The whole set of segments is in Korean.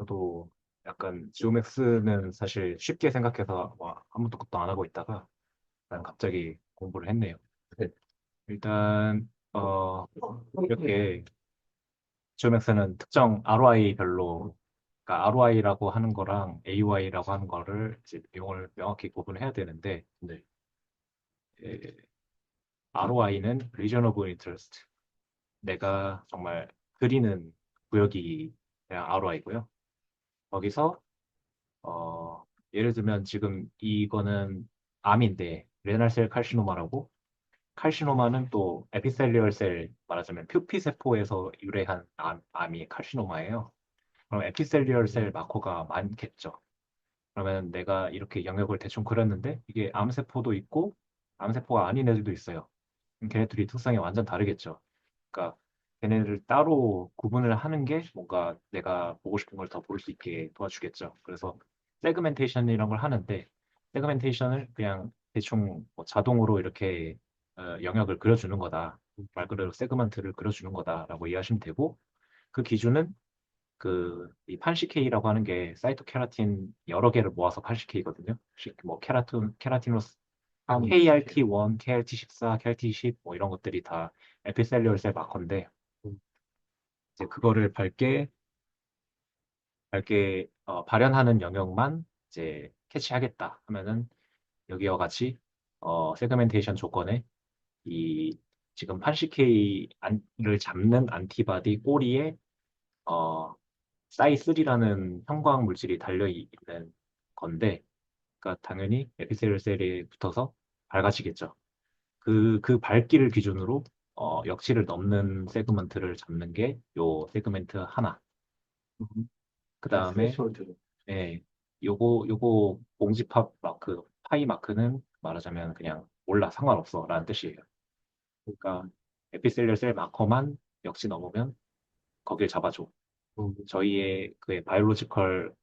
저도 약간 지오맥스는 사실 쉽게 생각해서 아무것도 안 하고 있다가 난 갑자기 공부를 했네요. 네. 일단 이렇게 지오맥스는 특정 ROI별로 그러니까 ROI라고 하는 거랑 AUI라고 하는 거를 이제 용어를 명확히 구분해야 되는데 네. ROI는 Region of Interest 내가 정말 그리는 구역이 그냥 ROI고요. 거기서 예를 들면 지금 이거는 암인데 레날셀 칼시노마라고 칼시노마는 또 에피셀리얼 셀 말하자면 표피 세포에서 유래한 암이 칼시노마예요. 그럼 에피셀리얼 셀 마커가 많겠죠. 그러면 내가 이렇게 영역을 대충 그렸는데 이게 암세포도 있고 암세포가 아닌 애들도 있어요. 그럼 걔네들이 특성이 완전 다르겠죠. 그러니까 걔네를 따로 구분을 하는 게 뭔가 내가 보고 싶은 걸 더 볼 수 있게 도와주겠죠. 그래서 세그멘테이션 이런 걸 하는데 세그멘테이션을 그냥 대충 뭐 자동으로 이렇게 영역을 그려주는 거다. 말 그대로 세그먼트를 그려주는 거다라고 이해하시면 되고 그 기준은 이 판시케이라고 하는 게 사이토케라틴 여러 개를 모아서 판시케이거든요. 뭐 케라티노스 KRT1, KRT14, KRT10 뭐 이런 것들이 다 에피셀리얼 셀 마커인데 이제 그거를 밝게 발현하는 영역만 이제 캐치하겠다 하면은 여기와 같이 세그멘테이션 조건에 이 지금 80K를 잡는 안티바디 꼬리에 어, 사이3라는 형광 물질이 달려 있는 건데, 그러니까 당연히 에피셀리얼 셀에 붙어서 밝아지겠죠. 그 밝기를 기준으로 역치를 넘는 세그먼트를 잡는 게 요 세그멘트 하나. 그 아, 다음에 스레시홀드. 예, 요거 공집합 마크, 파이 마크는 말하자면 그냥 몰라 상관없어 라는 뜻이에요. 그러니까 에피셀리얼 셀 마커만 역치 넘으면 거길 잡아줘. 저희의 그 바이올로지컬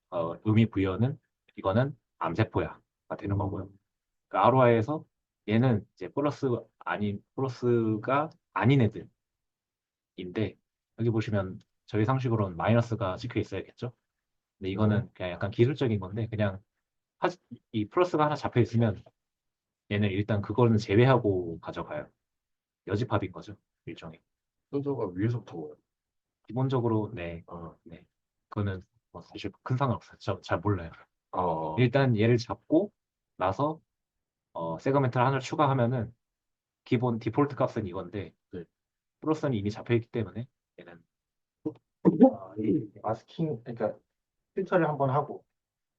의미 부여는 이거는 암세포야가 되는 거고요. 그 ROI에서 얘는 이제 플러스가 아닌 애들인데 여기 보시면 저희 상식으로는 마이너스가 찍혀 있어야겠죠. 근데 네. 이거는 그냥 약간 기술적인 건데 그냥 하- 이 플러스가 하나 잡혀 있으면 얘는 일단 그거는 제외하고 가져가요. 여집합인 거죠. 일종의. 순서가 위에서부터 뭐예요? 기본적으로 네, 아, 네. 그거는 뭐 사실 큰 상관없어요. 저 잘 몰라요. 아, 일단 얘를 잡고 나서 세그멘트를 하나를 추가하면은 기본 디폴트 값은 이건데 네. 플러스는 이미 잡혀있기 때문에 얘는 이 마스킹, 그러니까 필터를 한번 하고,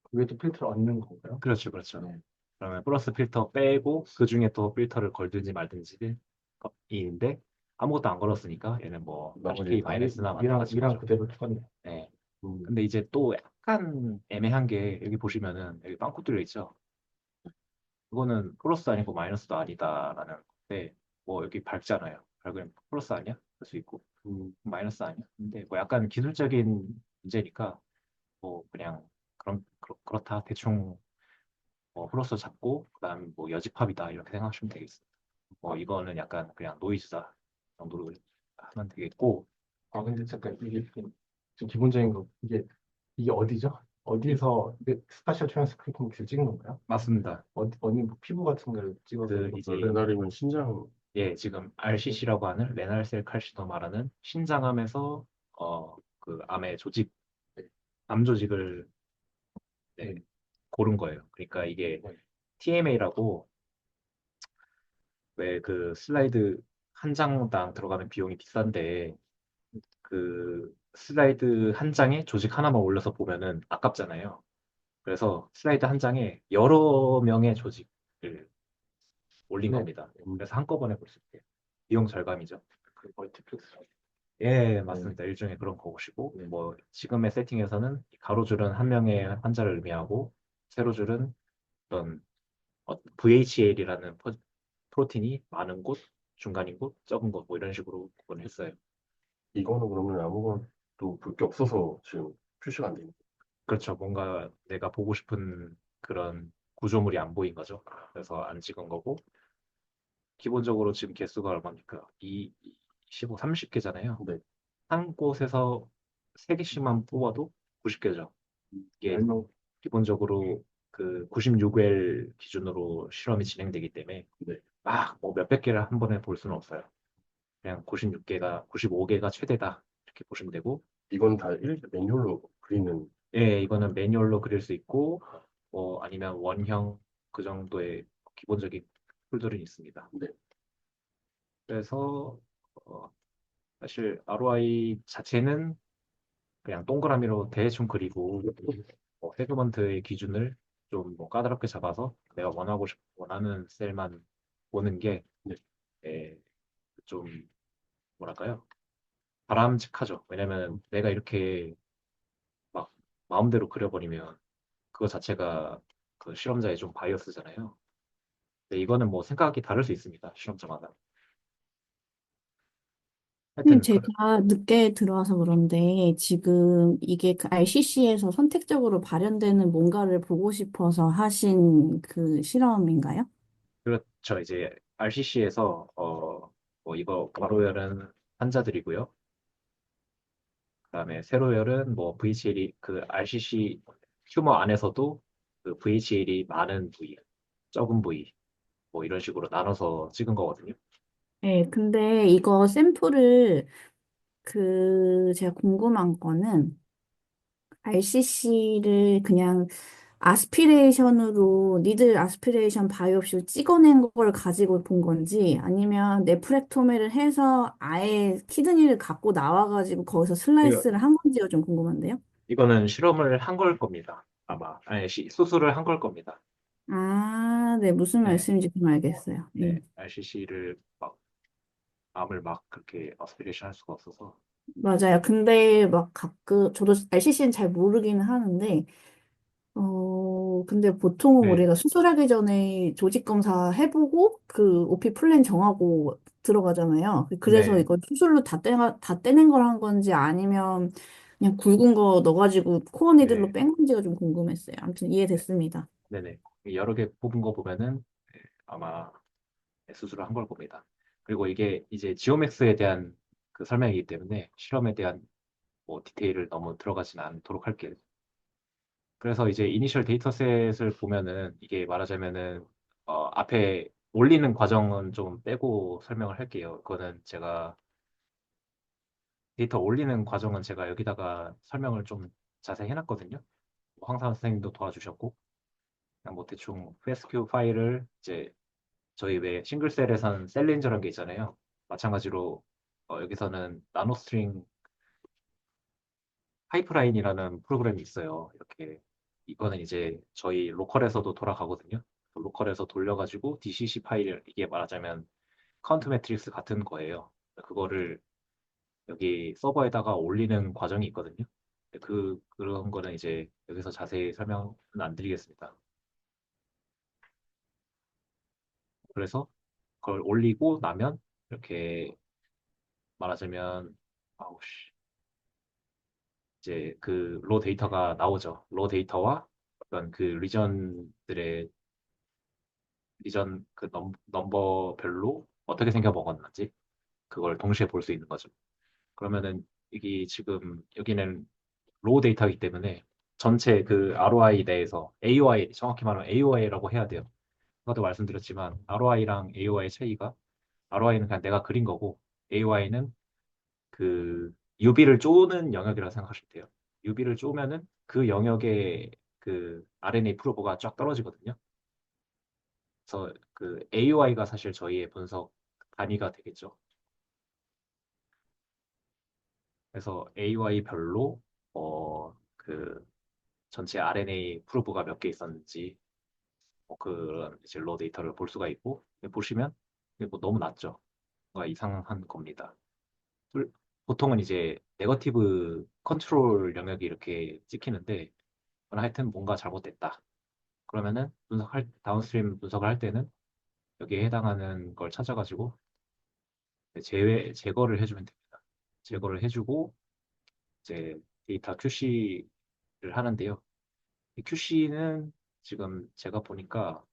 그 위에 또 필터를 얹는 건가요? 그렇죠, 그렇죠. 네. 그러면 플러스 필터 빼고 그 중에 또 필터를 걸든지 말든지인데 아무것도 안 걸었으니까 얘는 뭐 나머지 80K 다 마이너스나 위랑 마찬가지인 거죠. 그대로 추가네요. 네. 음, 근데 이제 또 약간 애매한 게 여기 보시면은 여기 빵꾸 뚫려 있죠. 그거는 플러스 아니고 마이너스도 아니다라는 건데 뭐 여기 밝잖아요. 밝으면 플러스 아니야? 할 수 있고 음, 마이너스 아니야? 근데 뭐 약간 기술적인 문제니까 뭐 그냥 그렇다 대충 플러스 잡고 그다음 뭐 여집합이다 이렇게 생각하시면 되겠습니다. 뭐 이거는 약간 그냥 노이즈다 정도로 하면 되겠고 아, 근데 잠깐, 이게 좀 기본적인 거, 이게 어디죠? 이 어디서 스파셜 트랜스크리프트를 찍은 건가요? 맞습니다. 어디 뭐 피부 같은 걸 찍어서 그 이거. 이제 레나리면 신장. 지금 RCC라고 하는 레날셀 칼시노마라는 신장암에서 그 암의 조직 암 조직을 네, 네. 고른 거예요. 그러니까 이게 네. TMA라고 왜 그 슬라이드 한 장당 들어가는 비용이 비싼데 그 슬라이드 한 장에 조직 하나만 올려서 보면은 아깝잖아요. 그래서 슬라이드 한 장에 여러 명의 조직을 올린 네. 겁니다. 그래서 한꺼번에 볼 수 있게 비용 절감이죠. 그 멀티플렉스. 예, 네. 맞습니다. 일종의 그런 거고시고 네. 뭐 지금의 세팅에서는 가로줄은 한 명의 환자를 의미하고 세로줄은 어떤 VHL이라는 프로틴이 많은 곳, 중간인 곳, 적은 곳 뭐 이런 식으로 구분을 했어요. 이거는 그러면 아무것도 볼 게 없어서 지금 표시가 안 되는 그렇죠. 뭔가 내가 보고 싶은 그런 구조물이 안 보인 거죠. 그래서 안 찍은 거고 기본적으로 지금 개수가 얼마입니까? 15, 30개잖아요. 거예요. 네. 한 곳에서 3개씩만 뽑아도 90개죠. 이게 10명. 기본적으로 그 96웰 기준으로 실험이 진행되기 때문에 네. 막 뭐 몇백 개를 한 번에 볼 수는 없어요. 그냥 96개가, 95개가 최대다. 이렇게 보시면 되고, 이건 다 매뉴얼로 그리는. 예, 이거는 매뉴얼로 그릴 수 있고, 뭐 아니면 원형 그 정도의 기본적인 툴들은 있습니다. 네. 그래서 어, 사실 ROI 자체는 그냥 동그라미로 대충 그리고 세그먼트의 기준을 좀 뭐 까다롭게 잡아서 내가 원하는 셀만 보는 게 네. 예, 좀 뭐랄까요? 바람직하죠. 왜냐면 내가 이렇게 막 마음대로 그려버리면 그거 자체가 그 실험자의 좀 바이어스잖아요. 근데 이거는 뭐 생각이 다를 수 있습니다. 실험자마다. 선생님, 하여튼 제가 늦게 들어와서 그런데 지금 이게 그 RCC에서 선택적으로 발현되는 뭔가를 보고 싶어서 하신 그 실험인가요? 그렇죠. 이제 RCC에서 뭐 이거 가로열은 환자들이고요. 그다음에 세로열은 뭐 VHL이 그 RCC 튜머 안에서도 그 VHL이 많은 부위, 적은 부위 뭐 이런 식으로 나눠서 찍은 거거든요. 네, 근데 이거 샘플을 제가 궁금한 거는 RCC를 그냥 아스피레이션으로 니들 아스피레이션 바이옵시로 찍어낸 걸 가지고 본 건지 아니면 네프렉토미를 해서 아예 키드니를 갖고 나와가지고 거기서 이거 슬라이스를 한 건지가 좀 궁금한데요. 이거는 실험을 한 걸 겁니다. 아마 아니 수술을 한 걸 겁니다. 아, 네, 무슨 네, 말씀인지 좀 알겠어요. 네, RCC를 막 암을 막 그렇게 어스피레이션 할 수가 없어서 맞아요. 근데 막 가끔, 저도 RCC는 잘 모르기는 하는데, 근데 보통은 네, 우리가 수술하기 전에 조직 검사 해보고 그 OP 플랜 정하고 들어가잖아요. 그래서 네, 이거 수술로 다 떼낸 걸 한 건지 아니면 그냥 굵은 거 넣어가지고 코어 니들로 네, 뺀 건지가 좀 궁금했어요. 아무튼 이해됐습니다. 네네. 여러 개 뽑은 거 보면은 아마 수술을 한 걸 겁니다. 그리고 이게 이제 지오맥스에 대한 그 설명이기 때문에 실험에 대한 뭐 디테일을 너무 들어가지는 않도록 할게요. 그래서 이제 이니셜 데이터셋을 보면은 이게 말하자면은 앞에 올리는 과정은 좀 빼고 설명을 할게요. 그거는 제가 데이터 올리는 과정은 제가 여기다가 설명을 좀 자세히 해놨거든요. 뭐 황상 선생님도 도와주셨고 그냥 뭐 대충 FSQ 파일을 이제 저희 왜 싱글셀에선 셀린저라는 게 있잖아요. 마찬가지로 여기서는 나노스트링 파이프라인이라는 프로그램이 있어요. 이렇게 이거는 이제 저희 로컬에서도 돌아가거든요. 로컬에서 돌려가지고 DCC 파일 이게 말하자면 카운트 매트릭스 같은 거예요. 그거를 여기 서버에다가 올리는 과정이 있거든요. 그런 거는 이제 여기서 자세히 설명은 안 드리겠습니다. 그래서 그걸 올리고 나면 이렇게 말하자면 아우씨 이제 그 로 데이터가 나오죠. 로 데이터와 어떤 그 리전 그 넘버별로 어떻게 생겨 먹었는지 그걸 동시에 볼 수 있는 거죠. 그러면은 이게 지금 여기는 로 데이터이기 때문에 전체 그 ROI 내에서 AOI 정확히 말하면 AOI라고 해야 돼요. 아까도 말씀드렸지만 ROI랑 AOI의 차이가 ROI는 그냥 내가 그린 거고 AOI는 그 UV를 쪼는 영역이라고 생각하시면 돼요. UV를 쪼면은 그 영역에 그 RNA 프로브가 쫙 떨어지거든요. 그래서 그 AOI가 사실 저희의 분석 단위가 되겠죠. 그래서 AOI별로 그 전체 RNA 프로브가 몇 개 있었는지 뭐 그런 이제 로 데이터를 볼 수가 있고 보시면 이게 뭐 너무 낮죠. 뭔가 이상한 겁니다. 툴- 보통은 이제 네거티브 컨트롤 영역이 이렇게 찍히는데 하여튼 뭔가 잘못됐다. 그러면은 다운스트림 분석을 할 때는 여기에 해당하는 걸 찾아가지고 제거를 해주면 됩니다. 제거를 해주고 이제 데이터 QC를 하는데요. 이 QC는 지금 제가 보니까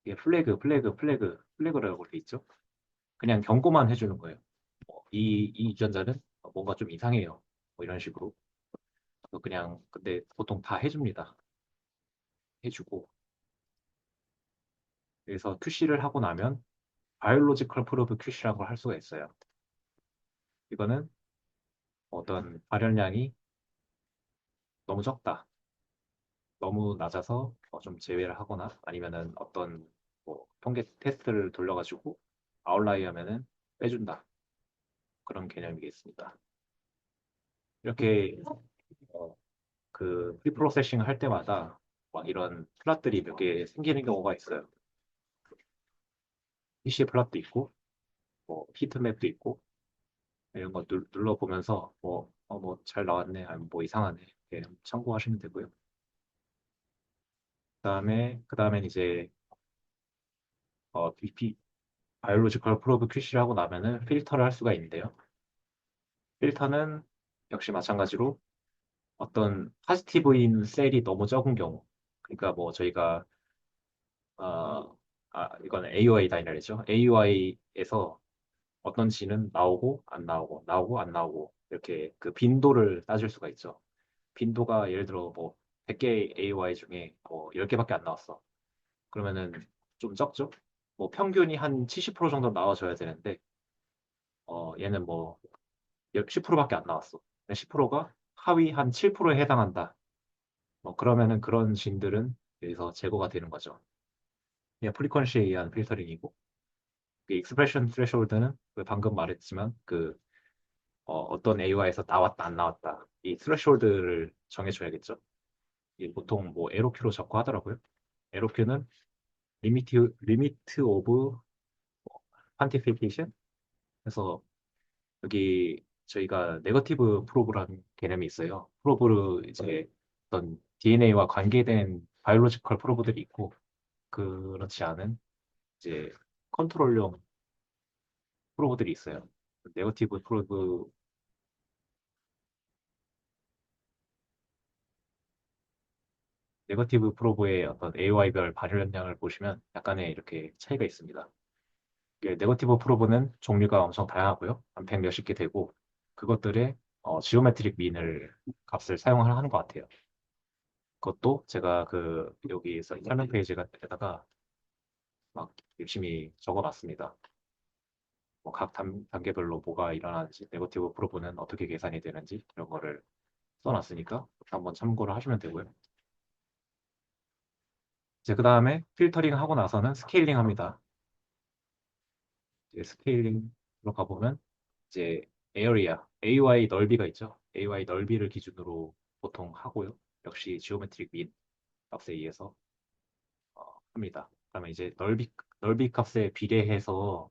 이게 플래그라고 돼 있죠. 그냥 경고만 해주는 거예요. 이 유전자는 뭔가 좀 이상해요. 뭐 이런 식으로. 그냥 근데 보통 다 해줍니다. 해주고 그래서 QC를 하고 나면 바이올로지컬 프로브 QC라고 할 수가 있어요. 이거는 어떤 발현량이 너무 적다, 너무 낮아서 좀 제외를 하거나 아니면은 어떤 뭐 통계 테스트를 돌려가지고 아웃라이어면은 빼준다, 그런 개념이겠습니다. 이렇게 그 프리프로세싱 할 때마다 막 이런 플랫들이 몇 개 생기는 경우가 있어요. PC 플랫도 있고 뭐 히트맵도 있고 이런 거 눌러보면서 뭐 잘 나왔네, 아니면 뭐 이상하네, 이렇게 참고하시면 되고요. 그다음엔 이제 BP 바이올로지컬 프로브 QC를 하고 나면은 필터를 할 수가 있는데요. 필터는 역시 마찬가지로 어떤 파지티브인 셀이 너무 적은 경우, 그러니까 뭐 저희가 이거는 AUI 다이너리죠. AUI에서 어떤 지는 나오고 안 나오고 나오고 안 나오고 이렇게 그 빈도를 따질 수가 있죠. 빈도가 예를 들어 뭐 100개 AUI 중에 뭐 10개밖에 안 나왔어. 그러면은 좀 적죠? 뭐 평균이 한 70% 정도 나와줘야 되는데 얘는 뭐 10%밖에 안 나왔어. 10%가 하위 한 7%에 해당한다. 그러면은 그런 진들은 여기서 제거가 되는 거죠. 그냥 프리퀀시에 의한 필터링이고, 그 익스프레션 스레시홀드는 방금 말했지만 어떤 AUI에서 나왔다 안 나왔다, 이 스레시홀드를 정해줘야겠죠. 이게 보통 뭐 LOQ로 적고 하더라고요. LOQ는 리미트 오브 퀀티피케이션. 그래서 여기 저희가 네거티브 프로브라는 개념이 있어요. 프로브를 이제 어떤 DNA와 관계된 바이올로지컬 프로브들이 있고, 그렇지 않은 이제 컨트롤용 프로브들이 있어요. 네거티브 프로브, 네거티브 프로브의 어떤 AOI별 발현량을 보시면 약간의 이렇게 차이가 있습니다. 이게 네거티브 프로브는 종류가 엄청 다양하고요. 한 100 몇십 개 되고, 그것들의 지오메트릭 민을 값을 사용하는 것 같아요. 그것도 제가 여기서 설명 페이지에다가 막 열심히 적어놨습니다. 뭐 각 단계별로 뭐가 일어나는지, 네거티브 프로브는 어떻게 계산이 되는지 이런 거를 써놨으니까 한번 참고를 하시면 되고요. 이제 그 다음에 필터링 하고 나서는 스케일링 합니다. 이제 스케일링으로 가보면 이제 에어리아, AUI 넓이가 있죠. AUI 넓이를 기준으로 보통 하고요. 역시 지오메트릭 민 값에 의해서 합니다. 그다음에 이제 넓이 값에 비례해서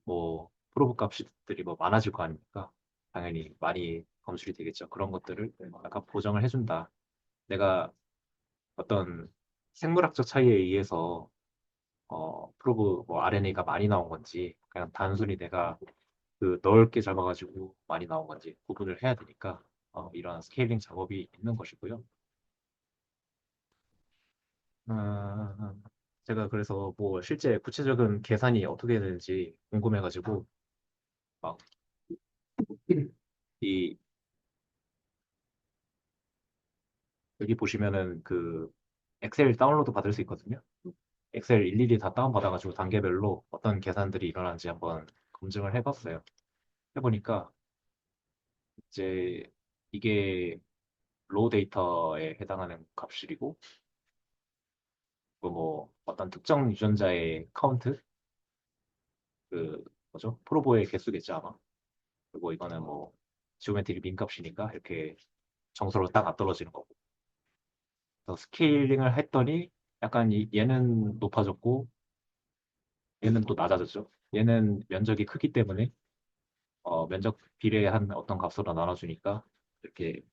뭐 프로브 값들이 뭐 많아질 거 아닙니까? 당연히 많이 검출이 되겠죠. 그런 것들을 약간 보정을 해준다. 내가 어떤 생물학적 차이에 의해서 프로브 뭐 RNA가 많이 나온 건지, 그냥 단순히 내가 넓게 잡아가지고 많이 나온 건지 구분을 해야 되니까 이런 스케일링 작업이 있는 것이고요. 아, 제가 그래서 뭐 실제 구체적인 계산이 어떻게 되는지 궁금해가지고 막 이 여기 보시면은 엑셀 다운로드 받을 수 있거든요. 엑셀 일일이 다 다운받아가지고 단계별로 어떤 계산들이 일어나는지 한번 검증을 해봤어요. 해보니까 이제 이게 로우 데이터에 해당하는 값들이고, 뭐 어떤 특정 유전자의 카운트, 뭐죠? 프로보의 개수겠죠 아마. 그리고 이거는 뭐 지오메트리 민 값이니까 이렇게 정서로 딱 맞떨어지는 거고. 그래서 스케일링을 했더니 약간 얘는 높아졌고 얘는 또 낮아졌죠. 얘는 면적이 크기 때문에 면적 비례한 어떤 값으로 나눠주니까 이렇게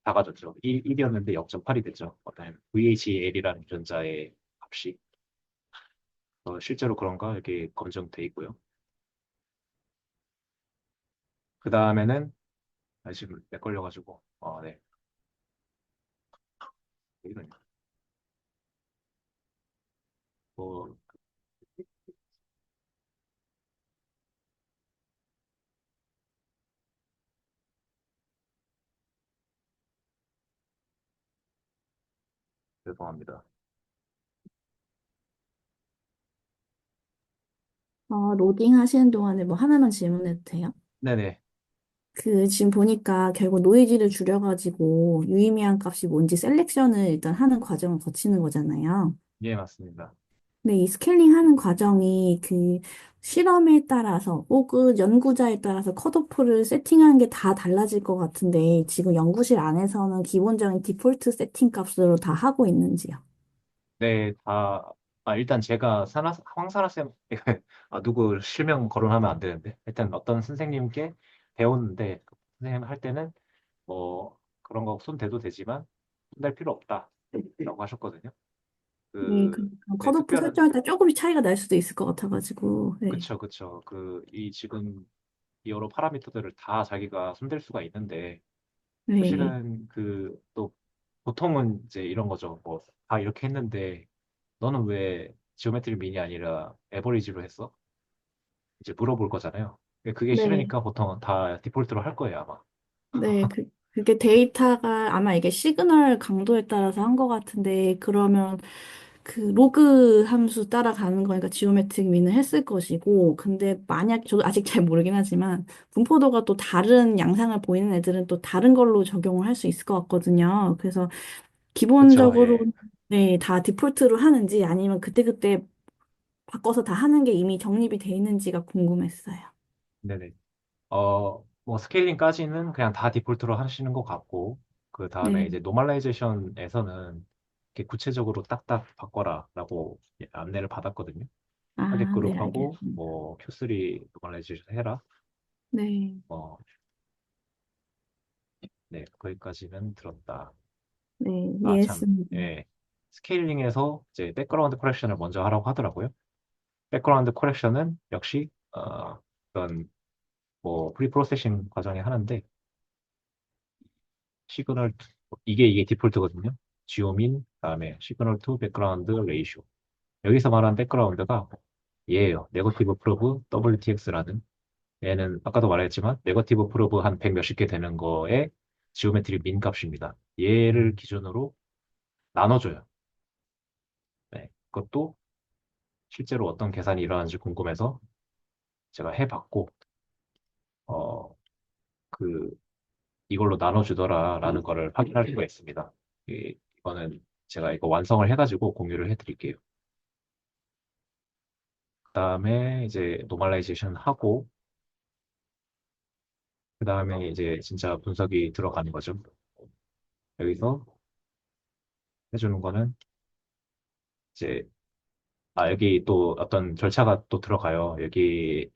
작아졌죠. 1이었는데 0.8이 됐죠. 어떤 VHL이라는 유전자의 값이. 실제로 그런가 이렇게 검증돼 있고요. 그 다음에는 지금 렉 걸려가지고 네. 이런 뭐 죄송합니다. 로딩 하시는 동안에 뭐 하나만 질문해도 돼요? 네네. 지금 보니까 결국 노이즈를 줄여가지고 유의미한 값이 뭔지 셀렉션을 일단 하는 과정을 거치는 거잖아요. 예, 맞습니다. 근데 이 스케일링 하는 과정이 실험에 따라서 혹은 연구자에 따라서 컷오프를 세팅하는 게 다 달라질 것 같은데 지금 연구실 안에서는 기본적인 디폴트 세팅 값으로 다 하고 있는지요? 네, 일단 제가 황사라 쌤, 누구 실명 거론하면 안 되는데, 일단 어떤 선생님께 배웠는데, 그 선생님 할 때는 그런 거 손 대도 되지만, 손댈 필요 없다. 라고 하셨거든요. 네, 네, 컷오프 설정할 때 조금씩 차이가 날 수도 있을 것 같아가지고, 네. 그쵸, 그쵸. 지금 이 여러 파라미터들을 다 자기가 손댈 수가 있는데, 네. 사실은 또, 보통은 이제 이런 거죠. 다 이렇게 했는데, 너는 왜 지오메트리 민이 아니라 에버리지로 했어? 이제 물어볼 거잖아요. 그게 네. 싫으니까 보통 다 디폴트로 할 거예요, 아마. 네, 그게 데이터가 아마 이게 시그널 강도에 따라서 한 것 같은데, 그러면 로그 함수 따라가는 거니까 지오메트릭 미는 했을 것이고, 근데 만약, 저도 아직 잘 모르긴 하지만, 분포도가 또 다른 양상을 보이는 애들은 또 다른 걸로 적용을 할 수 있을 것 같거든요. 그래서 그쵸, 기본적으로, 예. 네, 다 디폴트로 하는지 아니면 그때그때 바꿔서 다 하는 게 이미 정립이 돼 있는지가 궁금했어요. 네네. 스케일링까지는 그냥 다 디폴트로 하시는 것 같고, 그 다음에 네. 이제 노멀라이제이션에서는 이렇게 구체적으로 딱딱 바꿔라라고 안내를 받았거든요. 타겟 아, 네, 그룹하고, 알겠습니다. Q3 노멀라이제이션 해라. 네, 어, 네, 거기까지는 들었다. 네, 아, 참, 이해했습니다. 예. 스케일링에서 이제 백그라운드 커렉션을 먼저 하라고 하더라고요. 백그라운드 커렉션은 역시, 어떤, 프리 프로세싱 과정에 하는데, 시그널, 이게 디폴트거든요. 지오민, 그다음에 시그널 투 백그라운드 레이쇼. 여기서 말한 백그라운드가 얘예요. 네거티브 프로브 WTX라는, 얘는 아까도 말했지만, 네거티브 프로브 한 100 몇십 개 되는 거에 지오메트리 민 값입니다. 얘를 기준으로 나눠줘요. 네. 그것도 실제로 어떤 계산이 일어나는지 궁금해서 제가 해봤고, 어, 그, 이걸로 나눠주더라라는 거를 확인할 수가 있습니다. 이거는 제가 이거 완성을 해가지고 공유를 해드릴게요. 그 다음에 이제 노멀라이제이션 하고, 그 다음에 이제 진짜 분석이 들어가는 거죠. 여기서 해주는 거는 이제, 여기 또 어떤 절차가 또 들어가요. 여기에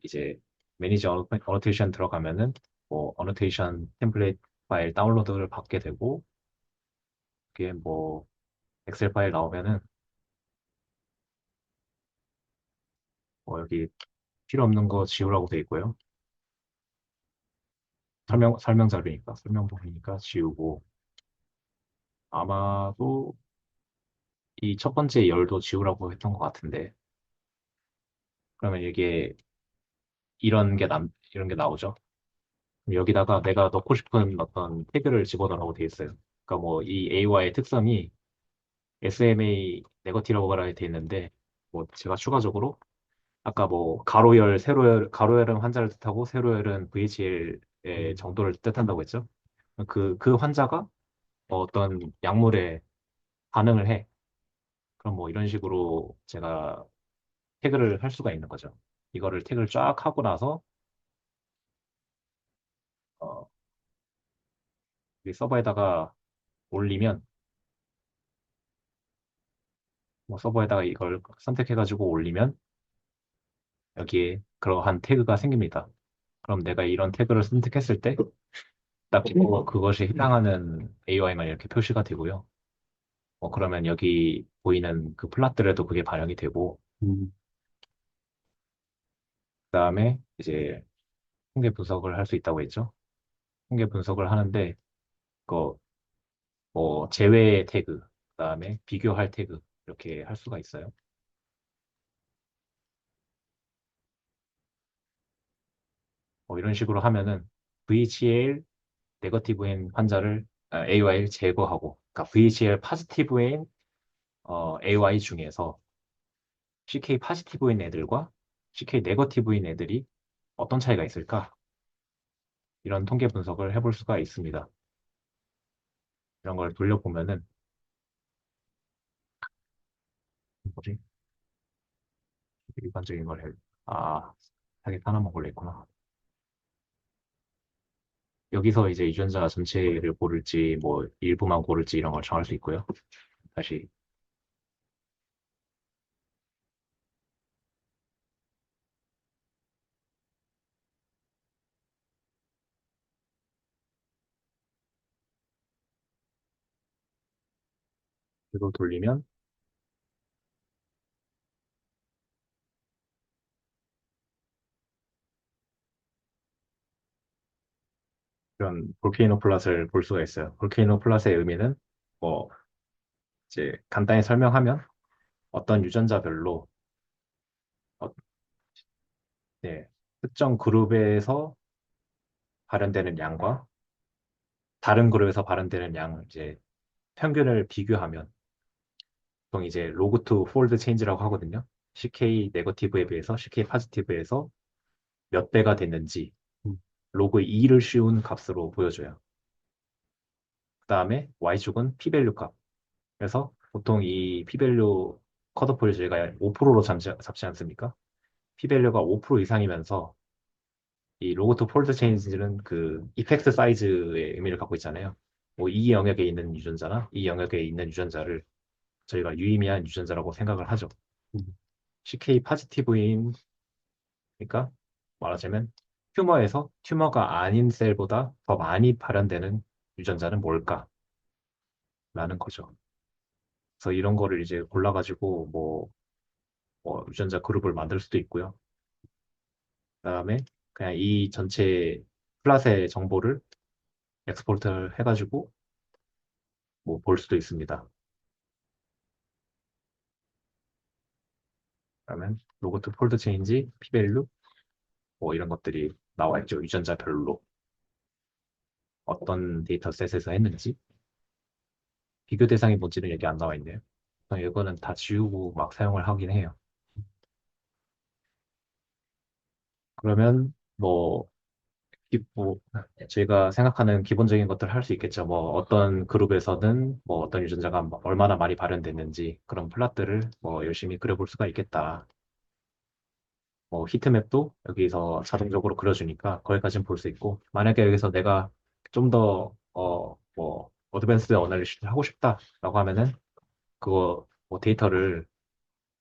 이제 매니저 어노테이션 들어가면은 어노테이션 템플릿 파일 다운로드를 받게 되고, 그게 엑셀 파일 나오면은 여기 필요 없는 거 지우라고 돼 있고요. 설명 자료니까, 설명 부분이니까 지우고, 아마도 이 첫 번째 열도 지우라고 했던 것 같은데, 그러면 이게 이런 게 나오죠. 그럼 여기다가 내가 넣고 싶은 어떤 태그를 집어넣으라고 돼 있어요. 그러니까 이 AY의 특성이 SMA 네거티브라고 돼 있는데, 제가 추가적으로 아까 가로열, 세로열, 가로열은 환자를 뜻하고 세로열은 VHL의 정도를 뜻한다고 했죠. 그 환자가 어떤 약물에 반응을 해. 그럼 이런 식으로 제가 태그를 할 수가 있는 거죠. 이거를 태그를 쫙 하고 나서 어, 이 서버에다가 올리면 서버에다가 이걸 선택해가지고 올리면 여기에 그러한 태그가 생깁니다. 그럼 내가 이런 태그를 선택했을 때 딱 그것이 해당하는 AI만 이렇게 표시가 되고요. 그러면 여기 보이는 그 플랫들에도 그게 반영이 되고, 그다음에 이제 통계 분석을 할 수 있다고 했죠. 통계 분석을 하는데 그 제외 태그, 그다음에 비교할 태그 이렇게 할 수가 있어요. 이런 식으로 하면은 VHL 네거티브인 환자를 AY를 제거하고 그러니까 VHL 파지티브인 AY 중에서 CK 파지티브인 애들과 CK 네거티브인 애들이 어떤 차이가 있을까? 이런 통계 분석을 해볼 수가 있습니다. 이런 걸 돌려보면은 뭐지? 일반적인 걸 해. 아, 타겟 하나만 골라있구나. 여기서 이제 유전자 전체를 고를지, 뭐, 일부만 고를지 이런 걸 정할 수 있고요. 다시, 이거 돌리면, 이런 볼케이노 플롯을 볼 수가 있어요. 볼케이노 플롯의 의미는, 뭐, 이제 간단히 설명하면, 어떤 유전자별로, 어, 네, 특정 그룹에서 발현되는 양과 다른 그룹에서 발현되는 양, 이제, 평균을 비교하면, 보통 이제 로그 투 폴드 체인지라고 하거든요. CK 네거티브에 비해서 CK 파지티브에서 몇 배가 됐는지 음, 로그 2를 씌운 값으로 보여줘요. 그 다음에 Y축은 P밸류 값. 그래서 보통 이 P밸류 컷오프를 저희가 5%로 잡지 않습니까? P밸류가 5% 이상이면서 이 로그 투 폴드 체인지는 그 이펙트 사이즈의 의미를 갖고 있잖아요. 뭐 이 영역에 있는 유전자나 이 영역에 있는 유전자를 저희가 유의미한 유전자라고 생각을 하죠. 음. CK 파지티브인 그러니까 말하자면 튜머에서 튜머가 아닌 셀보다 더 많이 발현되는 유전자는 뭘까라는 거죠. 그래서 이런 거를 이제 골라가지고 뭐 유전자 그룹을 만들 수도 있고요. 그다음에 그냥 이 전체 플랫의 정보를 엑스포트 해가지고 뭐 볼 수도 있습니다. 그러면 로고트 폴드 체인지, 피밸류 뭐 이런 것들이 나와 있죠. 유전자별로 어떤 데이터셋에서 했는지 비교 대상이 뭔지는 여기 안 나와 있네요. 이거는 다 지우고 막 사용을 하긴 해요. 그러면 뭐 제가 생각하는 기본적인 것들 할 수 있겠죠. 뭐 어떤 그룹에서는 뭐 어떤 유전자가 뭐 얼마나 많이 발현됐는지 그런 플랫들을 뭐 열심히 그려볼 수가 있겠다. 뭐 히트맵도 여기서 자동적으로 그려주니까 거기까지는 볼 수 있고 만약에 여기서 내가 좀 더 뭐 어드밴스드 어널리시스 하고 싶다라고 하면은 그거 뭐 데이터를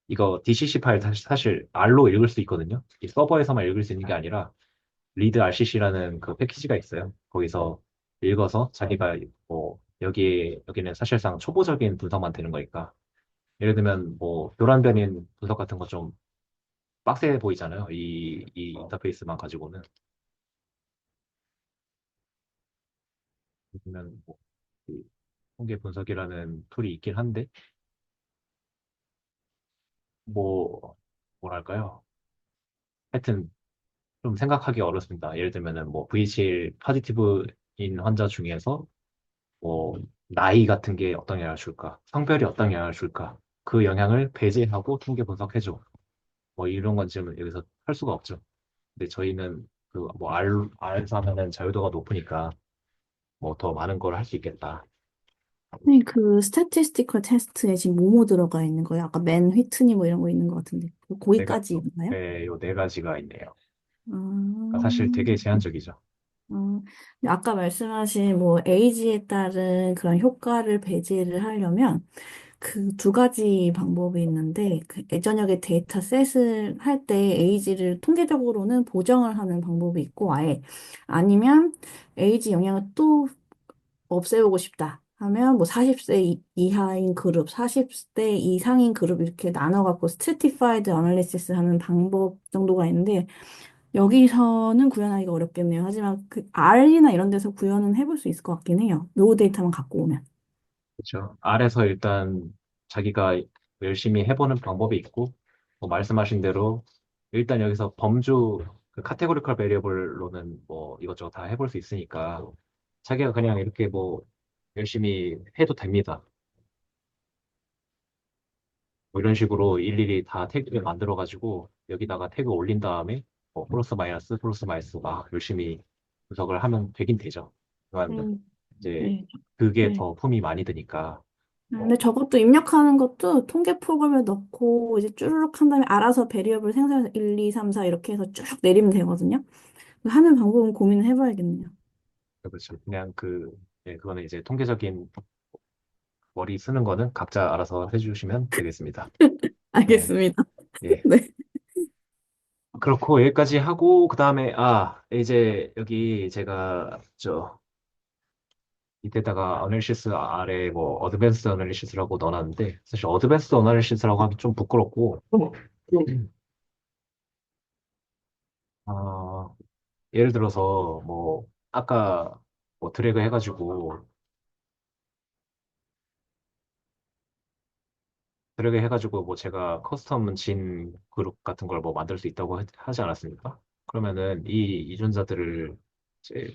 이거 DCC 파일 사실 R로 읽을 수 있거든요. 이 서버에서만 읽을 수 있는 게 아니라 리드 RCC라는 그 패키지가 있어요. 거기서 읽어서 자기가 뭐 여기는 사실상 초보적인 분석만 되는 거니까 예를 들면 뭐 교란 변인 분석 같은 거 좀 빡세 보이잖아요. 이 인터페이스만 가지고는 그러면 뭐이 통계 분석이라는 툴이 있긴 한데 뭐 뭐랄까요? 하여튼 좀 생각하기 어렵습니다. 예를 들면은 뭐 VHL 파지티브인 환자 중에서 뭐 나이 같은 게 어떤 영향을 줄까? 성별이 어떤 영향을 줄까? 그 영향을 배제하고 통계 분석해줘. 뭐 이런 건 지금 여기서 할 수가 없죠. 근데 저희는 그 뭐 R에서 하면은 자유도가 높으니까 뭐 더 많은 걸 할 수 있겠다. 네, 그 스태티스티컬 테스트에 지금 뭐뭐 들어가 있는 거예요? 아까 맨 휘트니 뭐 이런 거 있는 것 같은데 내가 거기까지 있나요? 네, 요 네 가지가 있네요. 아, 그러니까 사실 되게 제한적이죠. 근데 아까 말씀하신 뭐 에이지에 따른 그런 효과를 배제를 하려면 그 두 가지 방법이 있는데 그 예전역의 데이터셋을 할 때 에이지를 통계적으로는 보정을 하는 방법이 있고 아예 아니면 에이지 영향을 또 없애보고 싶다 하면 뭐 40세 이하인 그룹, 40대 이상인 그룹 이렇게 나눠갖고 스트래티파이드 어널리시스 하는 방법 정도가 있는데 여기서는 구현하기가 어렵겠네요. 하지만 그 R이나 이런 데서 구현은 해볼 수 있을 것 같긴 해요. 로우 데이터만 갖고 오면. 그렇죠. R에서 일단 자기가 열심히 해보는 방법이 있고, 뭐 말씀하신 대로 일단 여기서 범주 그 카테고리컬 베리어블로는 뭐 이것저것 다 해볼 수 있으니까 자기가 그냥 이렇게 뭐 열심히 해도 됩니다. 뭐 이런 식으로 일일이 다 태그를 만들어가지고 여기다가 태그 올린 다음에 뭐 플러스 마이너스 막 열심히 분석을 하면 되긴 되죠. 그러니까 음, 이제 네. 그게 네. 더 품이 많이 드니까 근데 뭐 저것도 입력하는 것도 통계 프로그램에 넣고 이제 쭈르륵 한 다음에 알아서 베리어블 생성해서 1, 2, 3, 4 이렇게 해서 쭉 내리면 되거든요. 하는 방법은 고민을 해봐야겠네요. 그렇죠. 그냥 예, 그거는 이제 통계적인 머리 쓰는 거는 각자 알아서 해주시면 되겠습니다. 네, 알겠습니다. 예. 네. 그렇고 여기까지 하고 그 다음에 이제 여기 제가 이때다가 어널리시스 아래 뭐 어드밴스드 어널리시스라고 넣어놨는데 사실 어드밴스드 어널리시스라고 하기 좀 부끄럽고 어, 예를 들어서 뭐 아까 뭐 드래그 해가지고 뭐 제가 커스텀 진 그룹 같은 걸 뭐 만들 수 있다고 하지 않았습니까? 그러면은 이 유전자들을 이제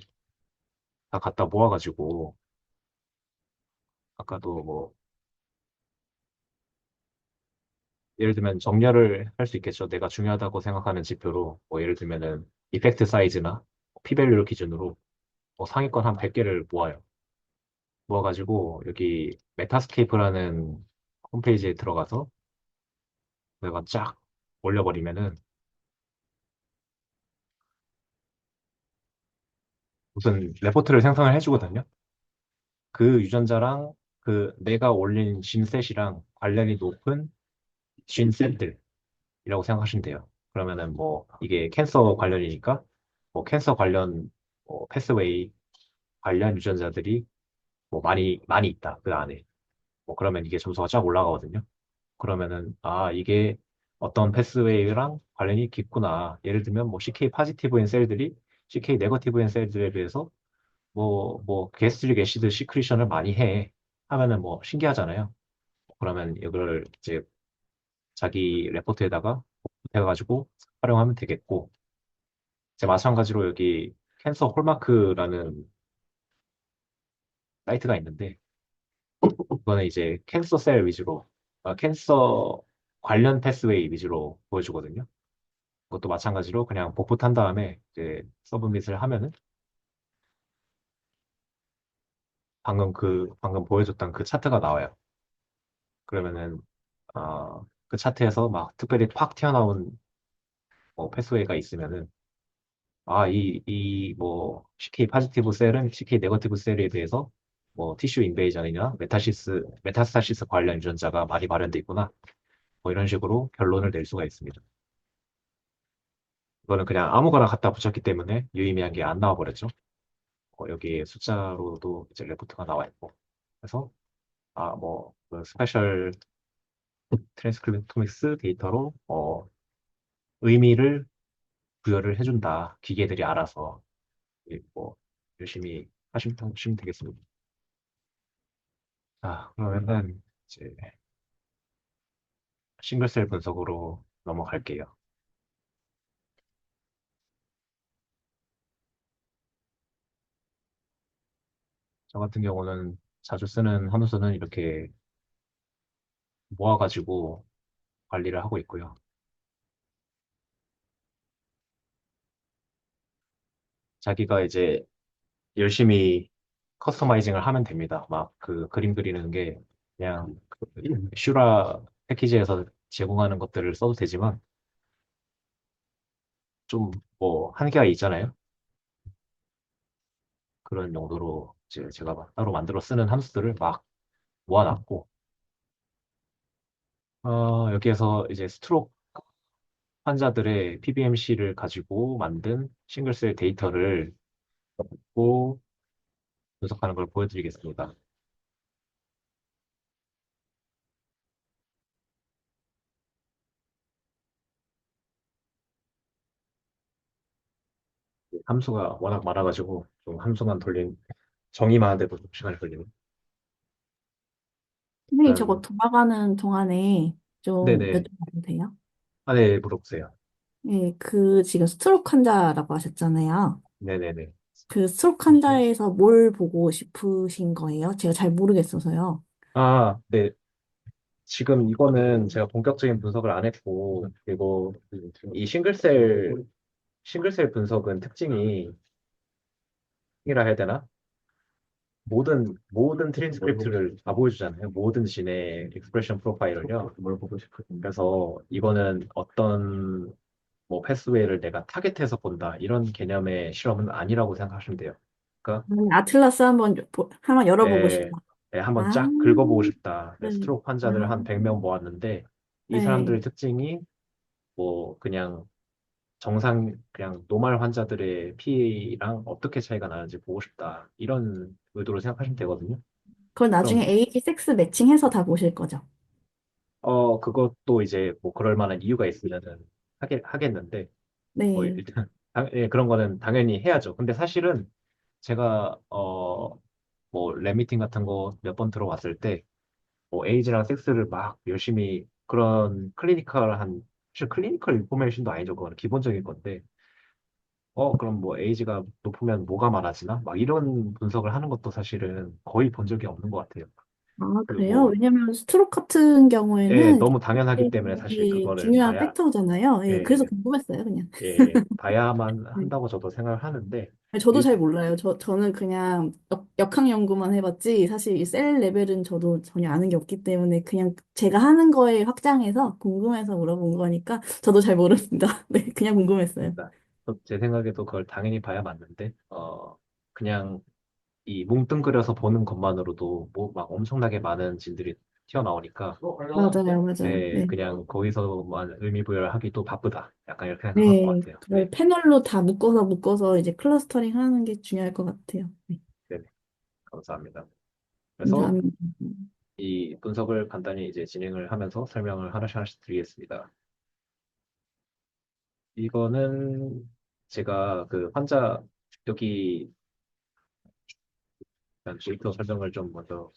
다 갖다 모아가지고 아까도 뭐 예를 들면 정렬을 할 수 있겠죠. 내가 중요하다고 생각하는 지표로 뭐 예를 들면은 이펙트 사이즈나 피밸류를 기준으로 뭐 상위권 한 100개를 모아요. 모아가지고 여기 메타스케이프라는 홈페이지에 들어가서 내가 쫙 올려버리면은 무슨 레포트를 생성을 해주거든요. 그 유전자랑 그 내가 올린 진셋이랑 관련이 높은 진셋들이라고 생각하시면 돼요. 그러면은 뭐 이게 캔서 관련이니까 뭐 캔서 관련 뭐 패스웨이 관련 유전자들이 뭐 많이 있다. 그 안에. 뭐 그러면 이게 점수가 쫙 올라가거든요. 그러면은 이게 어떤 패스웨이랑 관련이 깊구나. 예를 들면 뭐 CK 파지티브인 셀들이 CK 네거티브인 셀들에 비해서 게스트릭 애시드 시크리션을 많이 해. 하면은 뭐 신기하잖아요. 그러면 이걸 이제 자기 레포트에다가 해가지고 활용하면 되겠고, 이제 마찬가지로 여기 캔서 홀마크라는 사이트가 있는데, 그거는 이제 캔서 셀 위주로, 캔서 관련 패스웨이 위주로 보여주거든요. 그것도 마찬가지로 그냥 복붙한 다음에 이제 서브밋을 하면은 방금 보여줬던 그 차트가 나와요. 그러면은, 그 차트에서 막 특별히 팍 튀어나온 뭐 패스웨이가 있으면은, 뭐, CK 파지티브 셀은 CK 네거티브 셀에 비해서 뭐, 티슈 인베이전이나 메타스타시스 관련 유전자가 많이 발현돼 있구나. 뭐 이런 식으로 결론을 낼 수가 있습니다. 이거는 그냥 아무거나 갖다 붙였기 때문에 유의미한 게 안 나와 버렸죠. 여기 숫자로도 이제 레포트가 나와 있고. 그래서, 그 스페셜 트랜스크립토믹스 데이터로, 의미를 부여를 해준다. 기계들이 알아서. 뭐, 열심히 하시면 되겠습니다. 그러면은 이제 싱글셀 분석으로 넘어갈게요. 저 같은 경우는 자주 쓰는 함수는 이렇게 모아가지고 관리를 하고 있고요. 자기가 이제 열심히 커스터마이징을 하면 됩니다. 막 그 그림 그리는 게 그냥 그 슈라 패키지에서 제공하는 것들을 써도 되지만 좀 뭐 한계가 있잖아요. 그런 용도로 이제 제가 막 따로 만들어 쓰는 함수들을 막 모아놨고 여기에서 이제 스트록 환자들의 PBMC를 가지고 만든 싱글셀 데이터를 고 분석하는 걸 보여드리겠습니다. 함수가 워낙 많아가지고 좀 함수만 돌린 정의만 하는데도 좀 시간이 걸리네. 선생님, 저거 일단 돌아가는 동안에 좀 네네. 여쭤봐도 돼요? 네, 물어보세요. 예, 그 지금 스트로크 환자라고 하셨잖아요. 네네네. 그 스트로크 환자에서 뭘 보고 싶으신 거예요? 제가 잘 모르겠어서요. 아, 네. 지금 이거는 제가 본격적인 분석을 안 했고, 그리고 이 싱글셀 분석은 특징이, 이라 해야 되나? 모든 트랜스크립트를 다 보여주잖아요. 모든 진의 익스프레션 프로파일을요. 뭘 보고 싶으신데. 그래서 이거는 어떤 뭐 패스웨이를 내가 타겟해서 본다 이런 개념의 실험은 아니라고 생각하시면 돼요. 그러니까 아틀라스 한번 열어보고 예, 싶다. 예, 한번 아, 쫙 긁어보고 싶다. 네, 네. 스트로크 아, 환자들 한 100명 모았는데 이 네. 사람들의 특징이 뭐 그냥 정상 그냥 노말 환자들의 PA랑 어떻게 차이가 나는지 보고 싶다. 이런 의도로 생각하시면 되거든요. 그걸 나중에 그럼 에이지 섹스 매칭해서 다 보실 거죠. 그것도 이제 뭐 그럴 만한 이유가 있으면은 하겠는데 뭐 네. 일단 예, 그런 거는 당연히 해야죠. 근데 사실은 제가 뭐 랩미팅 같은 거 몇 번 들어왔을 때 뭐 에이즈랑 섹스를 막 열심히 그런 사실 클리니컬 인포메이션도 아니죠. 그건 기본적인 건데 그럼 뭐 에이즈가 높으면 뭐가 많아지나? 막 이런 분석을 하는 것도 사실은 거의 본 적이 없는 것 같아요. 아, 그 그래요? 뭐 왜냐면 스트로크 같은 예, 경우에는 너무 당연하기 때문에 사실 굉장히 그거를 중요한 팩터잖아요. 예, 그래서 예, 궁금했어요, 그냥. 봐야만 네. 한다고 저도 생각을 하는데 아니, 저도 일, 잘 몰라요. 저는 그냥 역학 연구만 해봤지, 사실 이 셀 레벨은 저도 전혀 아는 게 없기 때문에 그냥 제가 하는 거에 확장해서 궁금해서 물어본 거니까 저도 잘 모릅니다. 네, 그냥 궁금했어요. 제 생각에도 그걸 당연히 봐야 맞는데 그냥 이 뭉뚱그려서 보는 것만으로도 뭐 막 엄청나게 많은 진들이 튀어나오니까 맞아요, 맞아요. 네, 네. 그냥 거기서만 의미 부여를 하기도 바쁘다. 약간 이렇게 생각할 것 네, 같아요. 그걸 네, 패널로 다 묶어서 이제 클러스터링 하는 게 중요할 것 같아요. 네, 네, 감사합니다. 그래서 감사합니다. 이 분석을 간단히 이제 진행을 하면서 설명을 하나씩 하나씩 드리겠습니다. 이거는 제가 그 환자 여기 데이터 설명을 좀 먼저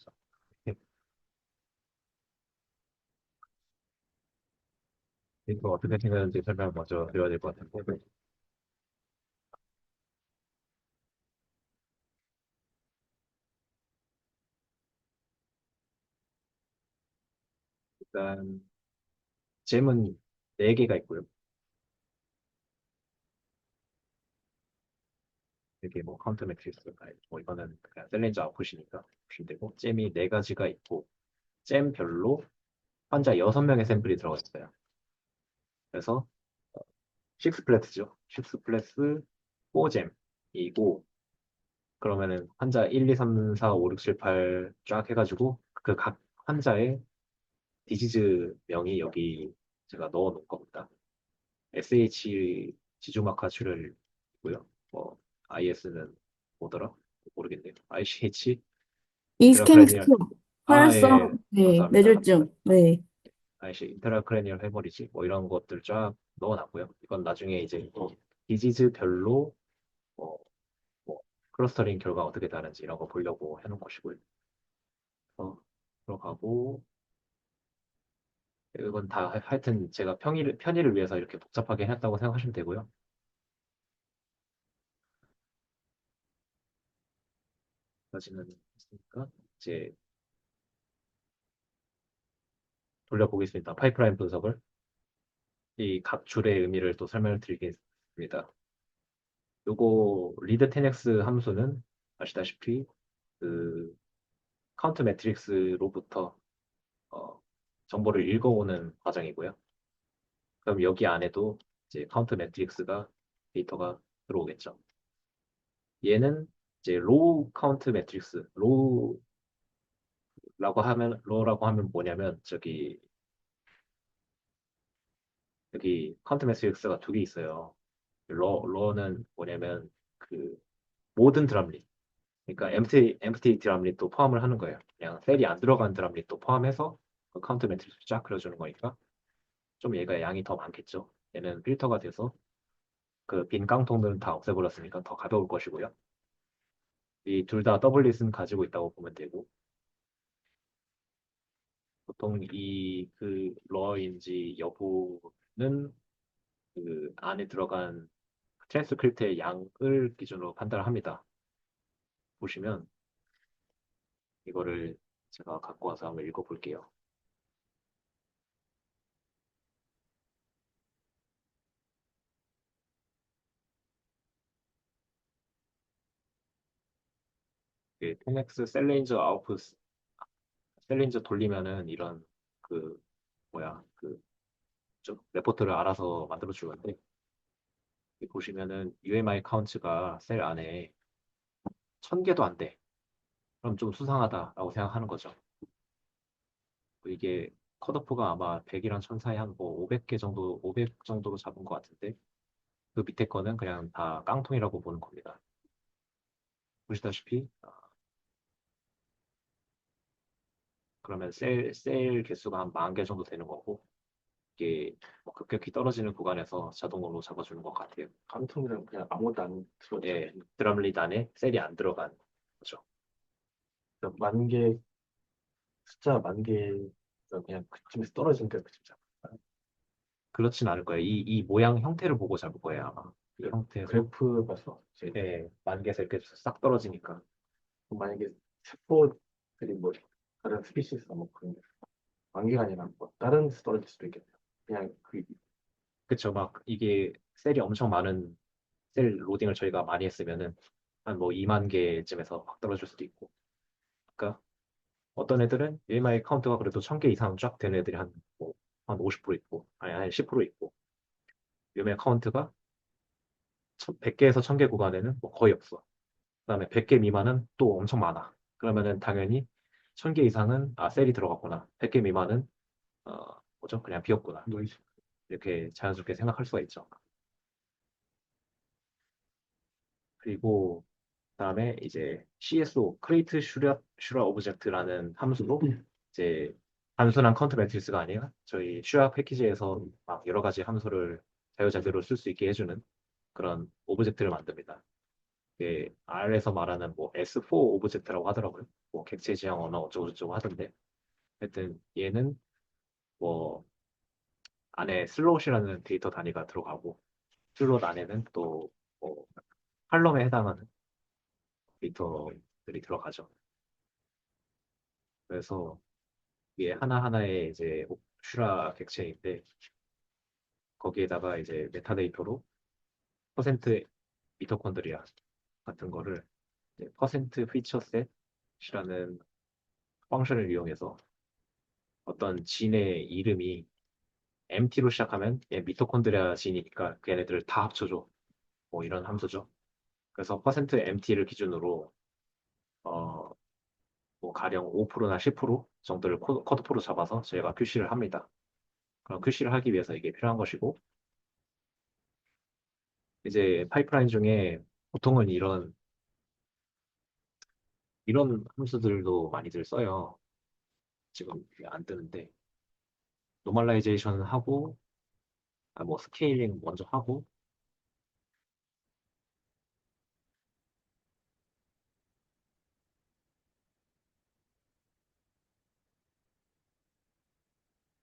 데이터 어떻게 생겼는지 설명을 먼저 드려야 될 것 같은데 일단 잼은 4개가 있고요. 이게 뭐 카운터 매트리스 뭐 이거는 그냥 셀린저 아웃풋이니까 보시면 되고 잼이 4가지가 있고 잼별로 환자 6명의 샘플이 들어가 있어요. 그래서 6플랫이죠. 6플랫스 4잼이고 그러면은 환자 1, 2, 3, 4, 5, 6, 7, 8 쫙 해가지고 그 각 환자의 디지즈 명이 여기 제가 넣어 놓은 겁니다. SH 지주막하 출혈이고요. 뭐 IS는 뭐더라? 모르겠네요. ICH 이스케믹 인트라크레니얼 스트로크, 아, 예, 혈성, 예. 네, 감사합니다. 뇌졸중, 네. IC 인트라크레니얼 해머리지 뭐 이런 것들 쫙 넣어놨고요. 이건 나중에 이제 또 디지즈별로 뭐, 뭐 클러스터링 결과 어떻게 다른지 이런 거 보려고 해놓은 것이고요. 들어가고 이건 다 하여튼 제가 편의를 위해서 이렇게 복잡하게 했다고 생각하시면 되고요. 까지는 했으니까 이제 돌려보겠습니다. 파이프라인 분석을 이 각 줄의 의미를 또 설명을 드리겠습니다. 요거 리드 10x 함수는 아시다시피 그 카운트 매트릭스로부터 어, 정보를 읽어오는 과정이고요. 그럼 여기 안에도 이제 카운트 매트릭스가 데이터가 들어오겠죠. 얘는 이제 로우 카운트 매트릭스, 로우라고 하면 뭐냐면 여기 카운트 매트릭스가 2개 있어요. 로는 뭐냐면 그 모든 드랍릿, 그러니까 엠프티 드랍릿도 포함을 하는 거예요. 그냥 셀이 안 들어간 드랍릿도 포함해서 그 카운트 매트릭스 쫙 그려주는 거니까 좀 얘가 양이 더 많겠죠. 얘는 필터가 돼서 그 빈 깡통들은 다 없애버렸으니까 더 가벼울 것이고요. 이 둘 다 더블릿은 가지고 있다고 보면 되고 보통 이 그 러인지 여부는 그 안에 들어간 트랜스크립트의 양을 기준으로 판단을 합니다. 보시면 이거를 제가 갖고 와서 한번 읽어볼게요. 테넥스 셀레인저 아웃풋 셀레인저 돌리면은 이런 그 뭐야 좀 레포트를 알아서 만들어 주는데 여기 보시면은 UMI 카운트가 셀 안에 1000개도 안 돼. 그럼 좀 수상하다라고 생각하는 거죠. 이게 컷오프가 아마 100이랑 1000 사이 한 뭐 500개 정도, 500 정도로 잡은 것 같은데 그 밑에 거는 그냥 다 깡통이라고 보는 겁니다. 보시다시피 그러면 셀 개수가 한 10,000개 정도 되는 거고 이게 뭐 급격히 떨어지는 구간에서 자동으로 잡아주는 것 같아요. 깡통이랑 그냥 아무것도 안 들어도 예, 드럼릿 안에 셀이 안 들어간 거죠. 만 개, 숫자 만 개, 그냥 그쯤에서 떨어지니까 그쯤 그렇진 않을 거예요. 이 모양 형태를 보고 잡을 거예요, 아마. 이 형태에서. 그래프 봐서 예, 만 개에서 이렇게 싹 떨어지니까. 만약에 세포들이 뭐 다른 스피시스 뭐 그런 게 만개가 아니라 뭐 다른 데서 떨어질 수도 있겠네요. 그냥 그 그쵸, 막 이게 셀이 엄청 많은 셀 로딩을 저희가 많이 했으면은 한 뭐 2만 개쯤에서 확 떨어질 수도 있고. 그러니까 어떤 애들은 AMI 카운트가 그래도 1000개 이상 쫙 되는 애들이 한 50% 있고, 아니, 한 10% 있고, AMI 카운트가 100개에서 1000개 구간에는 뭐 거의 없어. 그다음에 100개 미만은 또 엄청 많아. 그러면은 당연히 1000개 이상은 셀이 들어갔구나. 100개 미만은 뭐죠? 그냥 비었구나. 노이즈. 이렇게 자연스럽게 생각할 수가 있죠. 그리고 그다음에 이제 CSO, Create Shura Object라는 함수로 이제 단순한 카운트 매트리스가 아니라 저희 슈라 패키지에서 막 여러 가지 함수를 자유자재로 쓸 수 있게 해주는 그런 오브젝트를 만듭니다. R에서 말하는 뭐 S4 오브젝트라고 하더라고요. 뭐 객체 지향 언어 어쩌고저쩌고 하던데 하여튼 얘는 뭐 안에 슬롯이라는 데이터 단위가 들어가고 슬롯 안에는 또뭐 칼럼에 해당하는 데이터들이 들어가죠. 그래서 이게 하나하나의 이제 슈라 객체인데 거기에다가 이제 메타데이터로 퍼센트 미토콘드리아 같은 거를 퍼센트 피처셋이라는 펑션을 이용해서 어떤 진의 이름이 MT로 시작하면 얘 미토콘드리아 진이니까 걔네들을 다 합쳐줘. 뭐 이런 함수죠. 그래서 퍼센트 MT를 기준으로 어, 뭐 가령 5%나 10% 정도를 컷오프로 잡아서 저희가 QC를 합니다. 그럼 QC를 하기 위해서 이게 필요한 것이고 이제 파이프라인 중에 보통은 이런 함수들도 많이들 써요. 지금 이게 안 뜨는데 노멀라이제이션 하고 뭐 스케일링 먼저 하고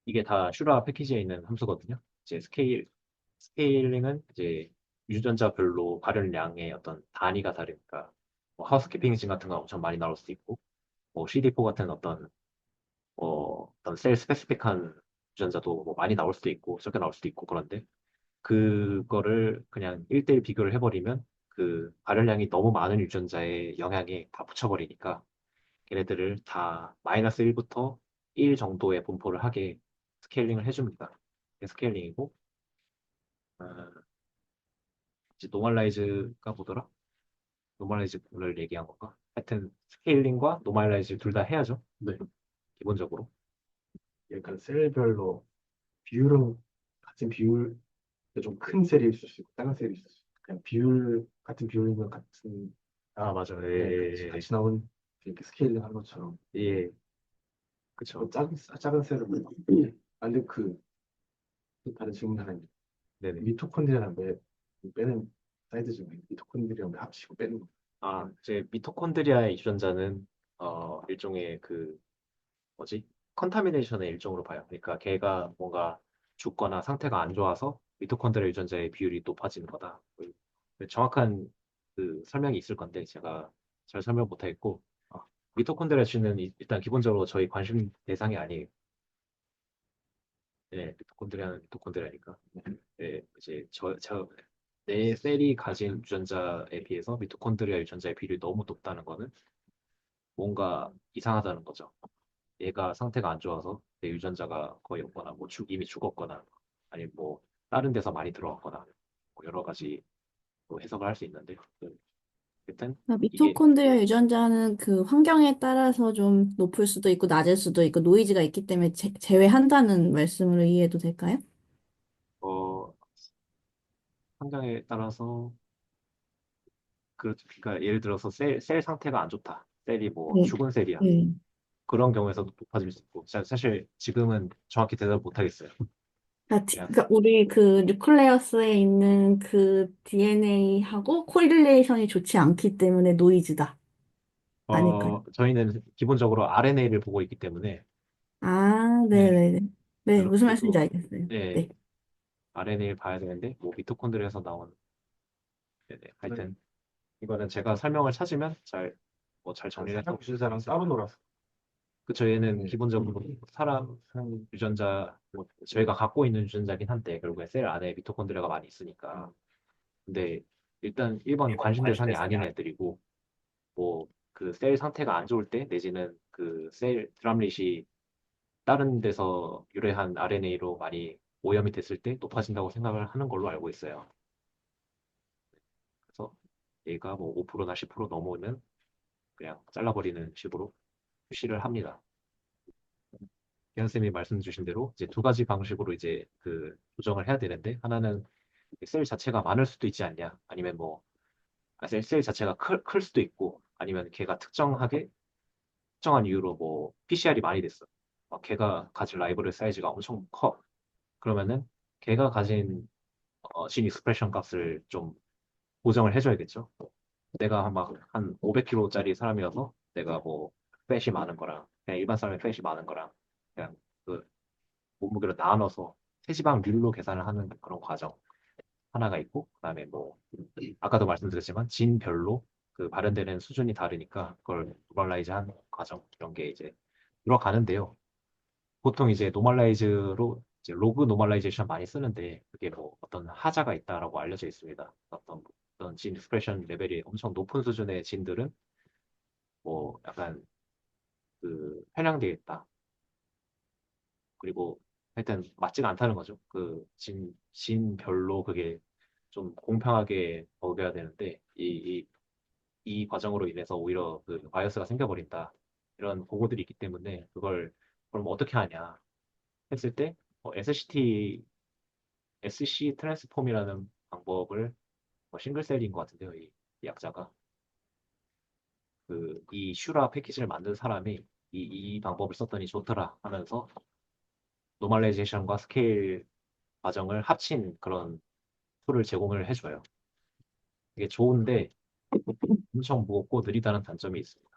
이게 다 슈라 패키지에 있는 함수거든요. 이제 스케일링은 이제 유전자별로 발현량의 어떤 단위가 다르니까 뭐 하우스키핑 진 같은 거 엄청 많이 나올 수도 있고 뭐 CD4 같은 어떤 셀 스페시픽한 유전자도 뭐 많이 나올 수도 있고 적게 나올 수도 있고 그런데 그거를 그냥 1대1 비교를 해버리면 그 발현량이 너무 많은 유전자의 영향에 다 붙여버리니까 걔네들을 다 마이너스 1부터 1 정도의 분포를 하게 스케일링을 해줍니다. 이게 스케일링이고 어, 이제 노멀라이즈가 뭐더라? 노멀라이즈를 얘기한 건가? 하여튼 스케일링과 노멀라이즈 둘 다 해야죠. 네. 기본적으로. 약간 셀별로 비율은 같은 비율 좀 큰 셀이 있을 수 있고 작은 셀이 있을 수 있고 그냥 비율 같은 비율이면 같은 아, 맞아. 같이 나온 이렇게 스케일링 한 것처럼 예, 그쵸. 뭐 작은 셀을 근데 또 다른 질문 하나 있는데 네네. 미토콘드리아는 왜 빼는 사이드 중에 미토콘드리아를 합치고 빼는 거 이제 미토콘드리아의 유전자는 일종의 뭐지? 컨타미네이션의 일종으로 봐요. 그러니까 걔가 뭔가 죽거나 상태가 안 좋아서 미토콘드리아 유전자의 비율이 높아지는 거다. 정확한 그 설명이 있을 건데 제가 잘 설명 못하겠고 미토콘드리아는 일단 기본적으로 저희 관심 대상이 아니에요. 네, 미토콘드리아는 미토콘드리아니까. 네, 이제 내 셀이 가진 유전자에 비해서 미토콘드리아 유전자의 비율이 너무 높다는 거는 뭔가 이상하다는 거죠. 얘가 상태가 안 좋아서 내 유전자가 거의 없거나 뭐 이미 죽었거나 아니면 뭐 다른 데서 많이 들어왔거나 뭐 여러 가지 또 해석을 할 수 있는데 일단 그러니까 이게 미토콘드리아 유전자는 그 환경에 따라서 좀 높을 수도 있고 낮을 수도 있고 노이즈가 있기 때문에 제외한다는 말씀으로 이해해도 될까요? 어 환경에 따라서 그러니까 예를 들어서 셀 상태가 안 좋다. 셀이 뭐 네. 죽은 셀이야. 네. 그런 경우에서도 높아질 수 있고 사실 지금은 정확히 대답 못 하겠어요. 그냥 그러니까 우리 그 뉴클레어스에 있는 그 DNA하고 코릴레이션이 좋지 않기 때문에 노이즈다. 아닐까요? 저희는 기본적으로 RNA를 보고 있기 때문에 아, 네, 네네네. 네, 무슨 말씀인지 그리고 알겠어요. 네, 네. RNA를 봐야 되는데 뭐 미토콘드리아에서 나온 네네. 네. 하여튼 이거는 제가 설명을 찾으면 잘 정리를 사람 해서 유전자랑 따로 놀았어. 그 저희는 네. 기본적으로 사람 유전자 뭐 저희가 갖고 있는 유전자긴 한데 결국에 셀 안에 미토콘드리아가 많이 있으니까 근데 일단 1번 관심 대상이 아닌 애들이고 뭐 그 셀 상태가 안 좋을 때 내지는 그 셀 드람릿이 다른 데서 유래한 RNA로 많이 오염이 됐을 때 높아진다고 생각을 하는 걸로 알고 있어요. 그래서 얘가 뭐 5%나 10% 넘으면 그냥 잘라버리는 식으로 표시를 합니다. 기현쌤이 말씀 주신 대로 이제 두 가지 방식으로 이제 그 조정을 해야 되는데 하나는 셀 자체가 많을 수도 있지 않냐 아니면 뭐 셀 자체가 클 수도 있고 아니면 걔가 특정한 이유로 뭐 PCR이 많이 됐어. 막 걔가 가진 라이브러리 사이즈가 엄청 커. 그러면은 걔가 가진 진 익스프레션 값을 좀 보정을 해줘야겠죠. 내가 막 한 500kg짜리 사람이어서 내가 뭐 팻이 많은 거랑 그냥 일반 사람의 팻이 많은 거랑 그냥 그 몸무게로 나눠서 체지방률로 계산을 하는 그런 과정 하나가 있고 그다음에 뭐 아까도 말씀드렸지만 진별로 그 발현되는 수준이 다르니까 그걸 노멀라이즈한 과정 이런 게 이제 들어가는데요. 보통 이제 노멀라이즈로 이제 로그 노멀라이제이션 많이 쓰는데 그게 뭐 어떤 하자가 있다라고 알려져 있습니다. 어떤 진 익스프레션 레벨이 엄청 높은 수준의 진들은 뭐 약간 그 편향되어 있다. 그리고 하여튼 맞지가 않다는 거죠. 그 진별로 그게 좀 공평하게 먹여야 되는데 이 과정으로 인해서 오히려 그 바이어스가 생겨버린다. 이런 보고들이 있기 때문에 그걸 그럼 어떻게 하냐 했을 때 SC 트랜스폼이라는 방법을 싱글셀인 것 같은데요. 이 약자가 이 슈라 패키지를 만든 사람이 이 방법을 썼더니 좋더라 하면서 노멀라이제이션과 스케일 과정을 합친 그런 툴을 제공을 해줘요. 이게 좋은데 엄청 무겁고 느리다는 단점이 있습니다.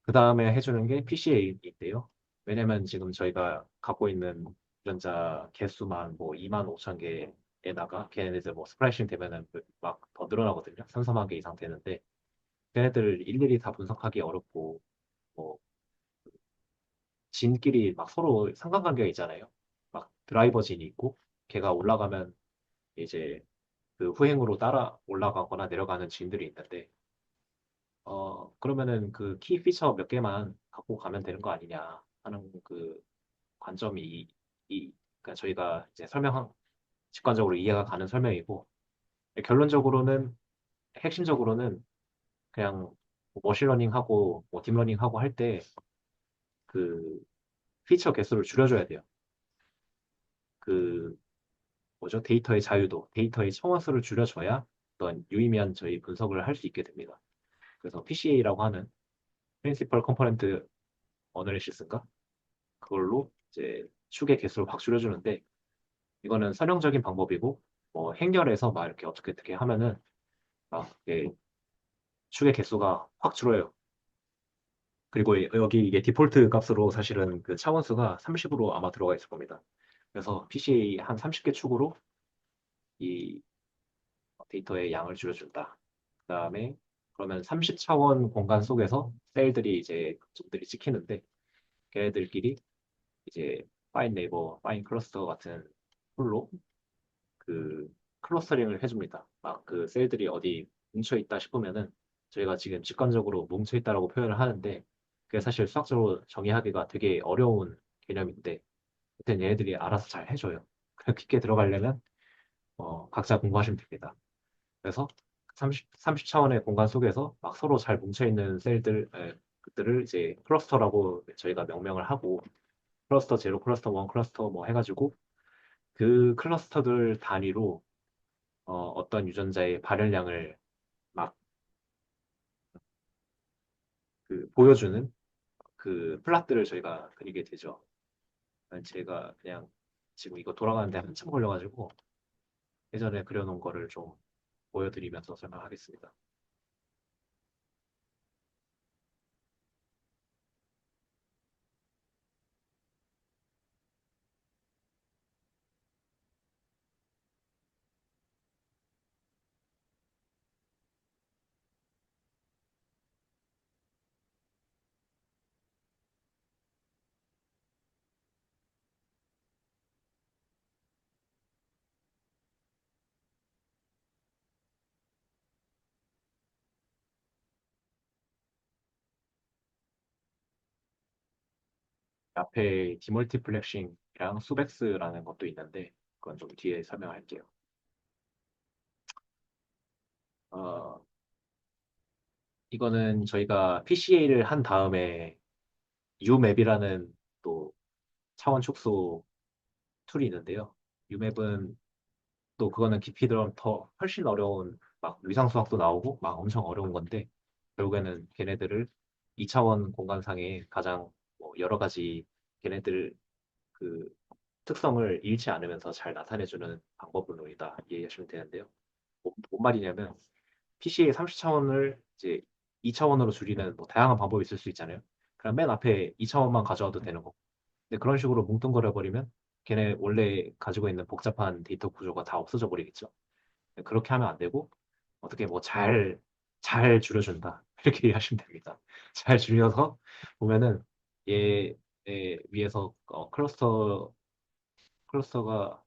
그 다음에 해주는 게 PCA인데요. 왜냐면 지금 저희가 갖고 있는 유전자 개수만 뭐 2만 5천 개에다가 걔네들 뭐 스프라이싱 되면은 막 더 늘어나거든요. 3, 4만 개 이상 되는데 걔네들을 일일이 다 분석하기 어렵고 뭐 진끼리 막 서로 상관관계가 있잖아요. 막 드라이버 진이 있고 걔가 올라가면 이제 그 후행으로 따라 올라가거나 내려가는 진들이 있는데 그러면은 그 키 피처 몇 개만 갖고 가면 되는 거 아니냐 하는 그 관점이 그러니까 저희가 이제 직관적으로 이해가 가는 설명이고 결론적으로는 핵심적으로는 그냥 뭐 머신러닝하고 뭐 딥러닝하고 할 때 그 피처 개수를 줄여줘야 돼요. 그 뭐죠? 데이터의 자유도, 데이터의 청원수를 줄여줘야 어떤 유의미한 저희 분석을 할 수 있게 됩니다. 그래서 PCA라고 하는 Principal Component Analysis인가? 그걸로 이제 축의 개수를 확 줄여주는데 이거는 선형적인 방법이고 뭐 행렬에서 막 이렇게 어떻게 하면은 막 이게 축의 개수가 확 줄어요. 그리고 여기 이게 디폴트 값으로 사실은 그 차원수가 30으로 아마 들어가 있을 겁니다. 그래서 PCA 한 30개 축으로 이 데이터의 양을 줄여준다. 그다음에 그러면 30차원 공간 속에서 셀들이 이제 좀들이 찍히는데 걔네들끼리 이제 파인 네이버, 파인 클러스터 같은 툴로 그 클러스터링을 해줍니다. 막 그 셀들이 어디 뭉쳐 있다 싶으면은 저희가 지금 직관적으로 뭉쳐 있다라고 표현을 하는데 그게 사실 수학적으로 정의하기가 되게 어려운 개념인데 하여튼 얘네들이 알아서 잘 해줘요. 그냥 깊게 들어가려면 각자 공부하시면 됩니다. 그래서 30차원의 공간 속에서 막 서로 잘 뭉쳐있는 그들을 이제 클러스터라고 저희가 명명을 하고 클러스터 제로, 클러스터 원, 클러스터 뭐 해가지고 그 클러스터들 단위로 어떤 유전자의 발현량을 막 그 보여주는 그 플랫들을 저희가 그리게 되죠. 제가 그냥 지금 이거 돌아가는데 한참 걸려가지고 예전에 그려놓은 거를 좀 보여드리면서 설명하겠습니다. 앞에 디멀티플렉싱이랑 수백스라는 것도 있는데 그건 좀 뒤에 설명할게요. 어, 이거는 저희가 PCA를 한 다음에 UMap이라는 또 차원 축소 툴이 있는데요. UMap은 또 그거는 깊이 들어가면 더 훨씬 어려운 막 위상수학도 나오고 막 엄청 어려운 건데 결국에는 걔네들을 2차원 공간상에 가장 뭐 여러 가지 걔네들 그 특성을 잃지 않으면서 잘 나타내주는 방법론이다 이해하시면 되는데요. 뭔 말이냐면 PC의 30차원을 이제 2차원으로 줄이는 뭐 다양한 방법이 있을 수 있잖아요. 그럼 맨 앞에 2차원만 가져와도 되는 거고. 근데 그런 식으로 뭉뚱그려 버리면 걔네 원래 가지고 있는 복잡한 데이터 구조가 다 없어져 버리겠죠. 그렇게 하면 안 되고 어떻게 뭐 잘 줄여준다 이렇게 이해하시면 됩니다. 잘 줄여서 보면은 얘 위에서 클러스터가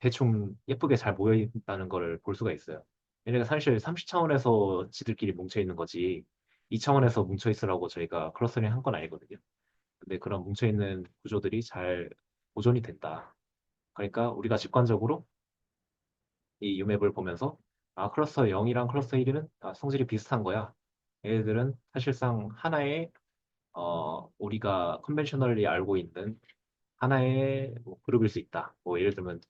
대충 예쁘게 잘 모여 있다는 걸 볼 수가 있어요. 얘네가 사실 30차원에서 지들끼리 뭉쳐 있는 거지 2차원에서 뭉쳐 있으라고 저희가 클러스터링 한 건 아니거든요. 근데 그런 뭉쳐 있는 구조들이 잘 보존이 된다. 그러니까 우리가 직관적으로 이 유맵을 보면서 클러스터 0이랑 클러스터 1은 다 성질이 비슷한 거야. 얘네들은 사실상 하나의 우리가 컨벤셔널리 알고 있는 하나의 뭐 그룹일 수 있다. 뭐 예를 들면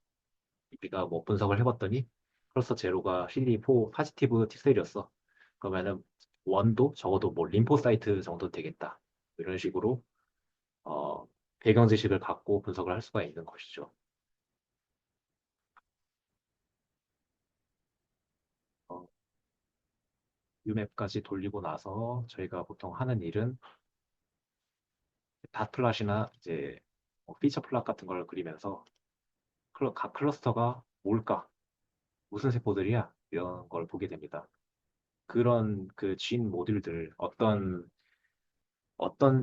우리가 뭐 분석을 해봤더니 클러스터 제로가 CD4 파지티브 T셀이었어. 그러면은 원도 적어도 뭐 림포사이트 정도 되겠다. 이런 식으로 어, 배경 지식을 갖고 분석을 할 수가 있는 것이죠. 어, UMap까지 돌리고 나서 저희가 보통 하는 일은 닷 플롯이나 이제 뭐 피처 플롯 같은 걸 그리면서 각 클러스터가 뭘까? 무슨 세포들이야? 이런 걸 보게 됩니다. 그런 그 진 모듈들 어떤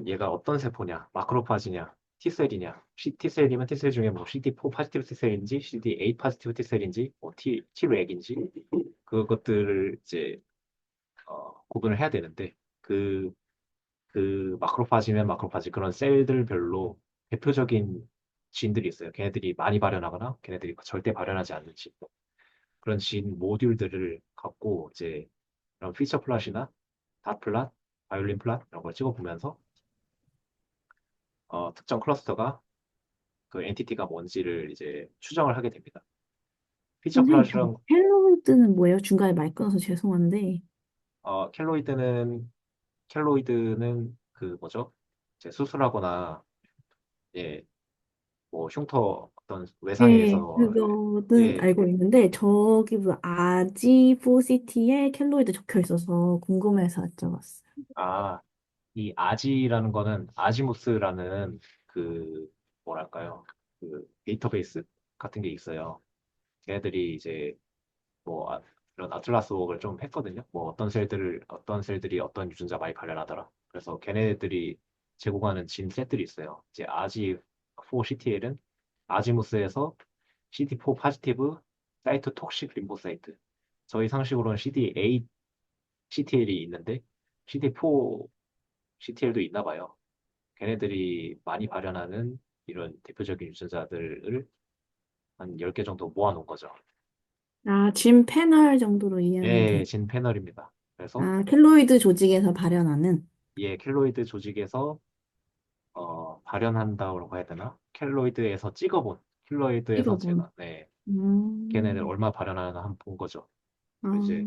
얘가 어떤 세포냐, 마크로파지냐, T셀이냐, T셀이면 T셀 중에 뭐 CD4 파지티브 T셀인지, CD8 파지티브 T셀인지, 뭐 Treg인지 그것들을 이제 구분을 해야 되는데 그, 그 마크로파지면 마크로파지 그런 셀들별로 대표적인 진들이 있어요. 걔네들이 많이 발현하거나 걔네들이 절대 발현하지 않는 진. 그런 진 모듈들을 갖고 이제 그런 피처 플랫이나 닷 플랫, 바이올린 플랫 이런 걸 찍어보면서 특정 클러스터가 그 엔티티가 뭔지를 이제 추정을 하게 됩니다. 피처 선생님, 저 플랫이랑 헬로이드는 뭐예요? 중간에 말 끊어서 죄송한데. 켈로이드는 그 뭐죠? 이제 수술하거나 예, 뭐 흉터 어떤 네, 외상에서 그거는 예, 알고 있는데, 저기 뭐 아지포시티에 켈로이드 적혀 있어서 궁금해서 여쭤봤어요. 아, 이 아지라는 거는 아지무스라는 그 뭐랄까요? 그 데이터베이스 같은 게 있어요. 걔네들이 이제 뭐 이런 아틀라스 웍을 좀 했거든요. 뭐 어떤 셀들이 어떤 유전자 많이 발현하더라. 그래서 걔네들이 제공하는 진 셋들이 있어요. 이제 아지4 CTL은 아지무스에서 CD4 파지티브 사이트 톡식 림보사이트. 저희 상식으로는 CD8 CTL이 있는데 CD4 CTL도 있나 봐요. 걔네들이 많이 발현하는 이런 대표적인 유전자들을 한 10개 정도 모아놓은 거죠. 아, 진 패널 정도로 이해하면 예, 돼. 진 패널입니다. 그래서 아, 켈로이드 조직에서 발현하는. 이 켈로이드 조직에서 발현한다고 해야 되나? 켈로이드에서 찍어본 켈로이드에서 찍어본. 제가 네, 걔네들 음, 얼마 발현하나 한번 본 거죠. 아, 이제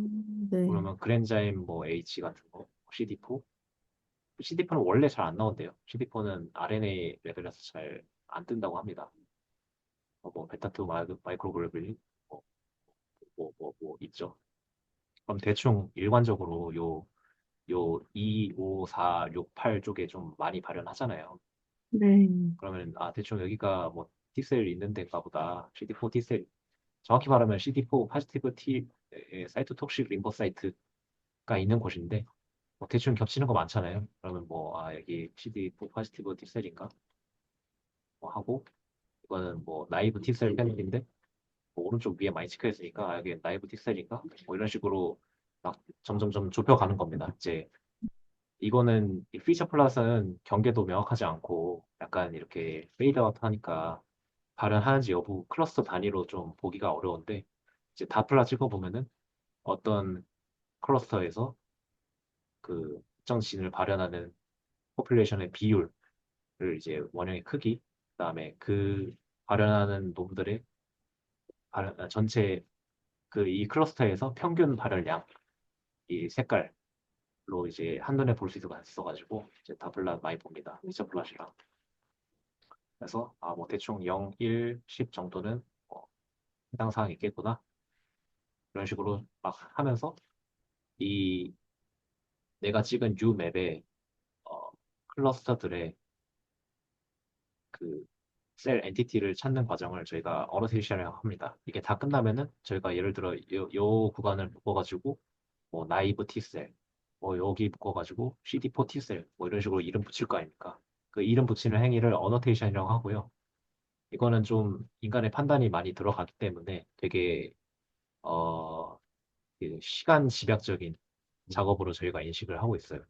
네. 그러면 그랜자임 뭐 H 같은 거 CD4 CD4는 원래 잘 안 나온대요. CD4는 RNA 레벨에서 잘 안 뜬다고 합니다. 뭐 베타2 마이크로글로불린 뭐 있죠. 그럼 대충 일관적으로 요 2, 5, 4, 6, 8 쪽에 좀 많이 발현하잖아요. 네. 그러면 대충 여기가 뭐 T셀 있는 데가 보다 CD4 T셀 정확히 말하면 CD4 파지티브 T 사이토톡식 림보사이트가 있는 곳인데 뭐 대충 겹치는 거 많잖아요. 그러면 뭐 여기 CD4 파지티브 T셀인가 뭐 하고 이거는 뭐 나이브 T셀 패널인데 뭐 오른쪽 위에 많이 찍혀 있으니까 여기 나이브 T셀인가 뭐 이런 식으로 막 점점점 좁혀가는 겁니다. 이제 이거는 이 피처 플랫은 경계도 명확하지 않고 약간 이렇게 페이드아웃 하니까 발현하는지 여부 클러스터 단위로 좀 보기가 어려운데 이제 다 플라 찍어보면은 어떤 클러스터에서 그 특정 진을 발현하는 포퓰레이션의 비율을 이제 원형의 크기 그다음에 그 발현하는 놈들의 전체 그 이 클러스터에서 평균 발현량 이 색깔로 이제 한눈에 볼 수 있어가지고 이제 다 플라 많이 봅니다. 피처 플랫이랑 그래서 뭐 대충 0, 1, 10 정도는 뭐 해당 사항이 있겠구나 이런 식으로 막 하면서 이 내가 찍은 U 맵의 클러스터들의 그 셀 엔티티를 찾는 과정을 저희가 어노테이션이라고 합니다. 이게 다 끝나면은 저희가 예를 들어 요 구간을 묶어가지고 뭐 나이브 T셀, 뭐 여기 묶어가지고 CD4 T셀 뭐 이런 식으로 이름 붙일 거 아닙니까? 그 이름 붙이는 행위를 어노테이션이라고 하고요. 이거는 좀 인간의 판단이 많이 들어가기 때문에 되게 어, 그 시간 집약적인 작업으로 저희가 인식을 하고 있어요.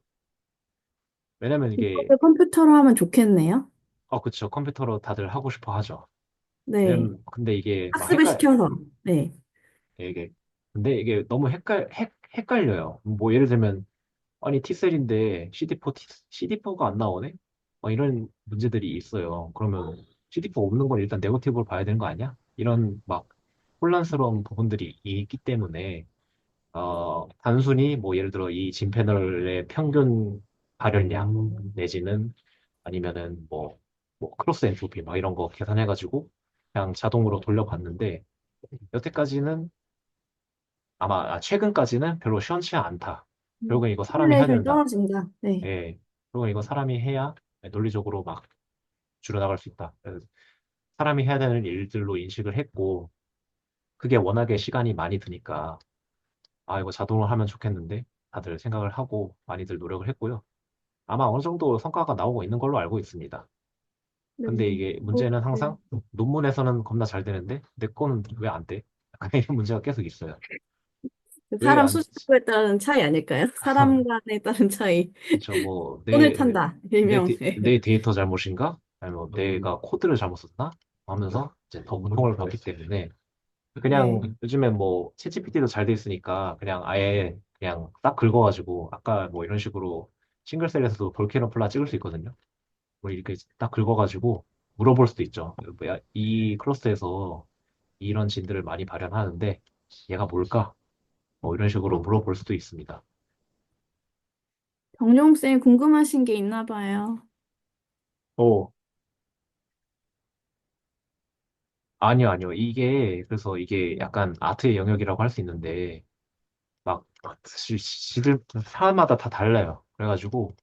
왜냐면 이게 이거를 컴퓨터로 하면 좋겠네요. 그쵸. 컴퓨터로 다들 하고 싶어 하죠. 네. 근데 이게 막 학습을 시켜서. 네. 이게, 근데 이게 너무 헷갈려요. 뭐 예를 들면, 아니, T셀인데 CD4가 안 나오네? 이런 문제들이 있어요. 그러면 CD4 없는 건 일단 네거티브로 봐야 되는 거 아니야? 이런 막 혼란스러운 부분들이 있기 때문에, 단순히 뭐 예를 들어 이 진 패널의 평균 발현량 내지는 아니면은 뭐 크로스 엔트로피 막 이런 거 계산해가지고 그냥 자동으로 돌려봤는데 여태까지는 아마 최근까지는 별로 시원치 않다. 결국은 이거 사람이 해야 시뮬레이션이 된다. 떨어진다. 네. 예. 결국은 이거 사람이 해야 논리적으로 막 줄여나갈 수 있다. 그래서 사람이 해야 되는 일들로 인식을 했고 그게 워낙에 시간이 많이 드니까 이거 자동으로 하면 좋겠는데 다들 생각을 하고 많이들 노력을 했고요. 아마 어느 정도 성과가 나오고 있는 걸로 알고 있습니다. 네. 근데 이게 문제는 네. 항상 논문에서는 겁나 잘 되는데 내 거는 왜 안 돼? 약간 이런 문제가 계속 있어요. 왜 사람 안, 수준에 따른 차이 아닐까요? 사람 간에 따른 차이. 그쵸, 뭐, 손을 탄다. 일명. 네. 내 데이터 잘못인가? 아니면 내가 코드를 잘못 썼나? 하면서 이제 더 고통을 받기 때문에 네. 그냥 요즘에 뭐 챗GPT도 잘 돼 있으니까 그냥 아예 그냥 딱 긁어가지고 아까 뭐 이런 식으로 싱글셀에서도 볼케이노 플라 찍을 수 있거든요. 뭐 이렇게 딱 긁어가지고 물어볼 수도 있죠. 뭐야, 이 클러스에서 이런 진들을 많이 발현하는데 얘가 뭘까? 뭐 이런 식으로 물어볼 수도 있습니다. 정용 쌤 궁금하신 게 있나 봐요. 어, 아니요. 그래서 이게 약간 아트의 영역이라고 할 수 있는데, 막, 지들, 사람마다 다 달라요. 그래가지고,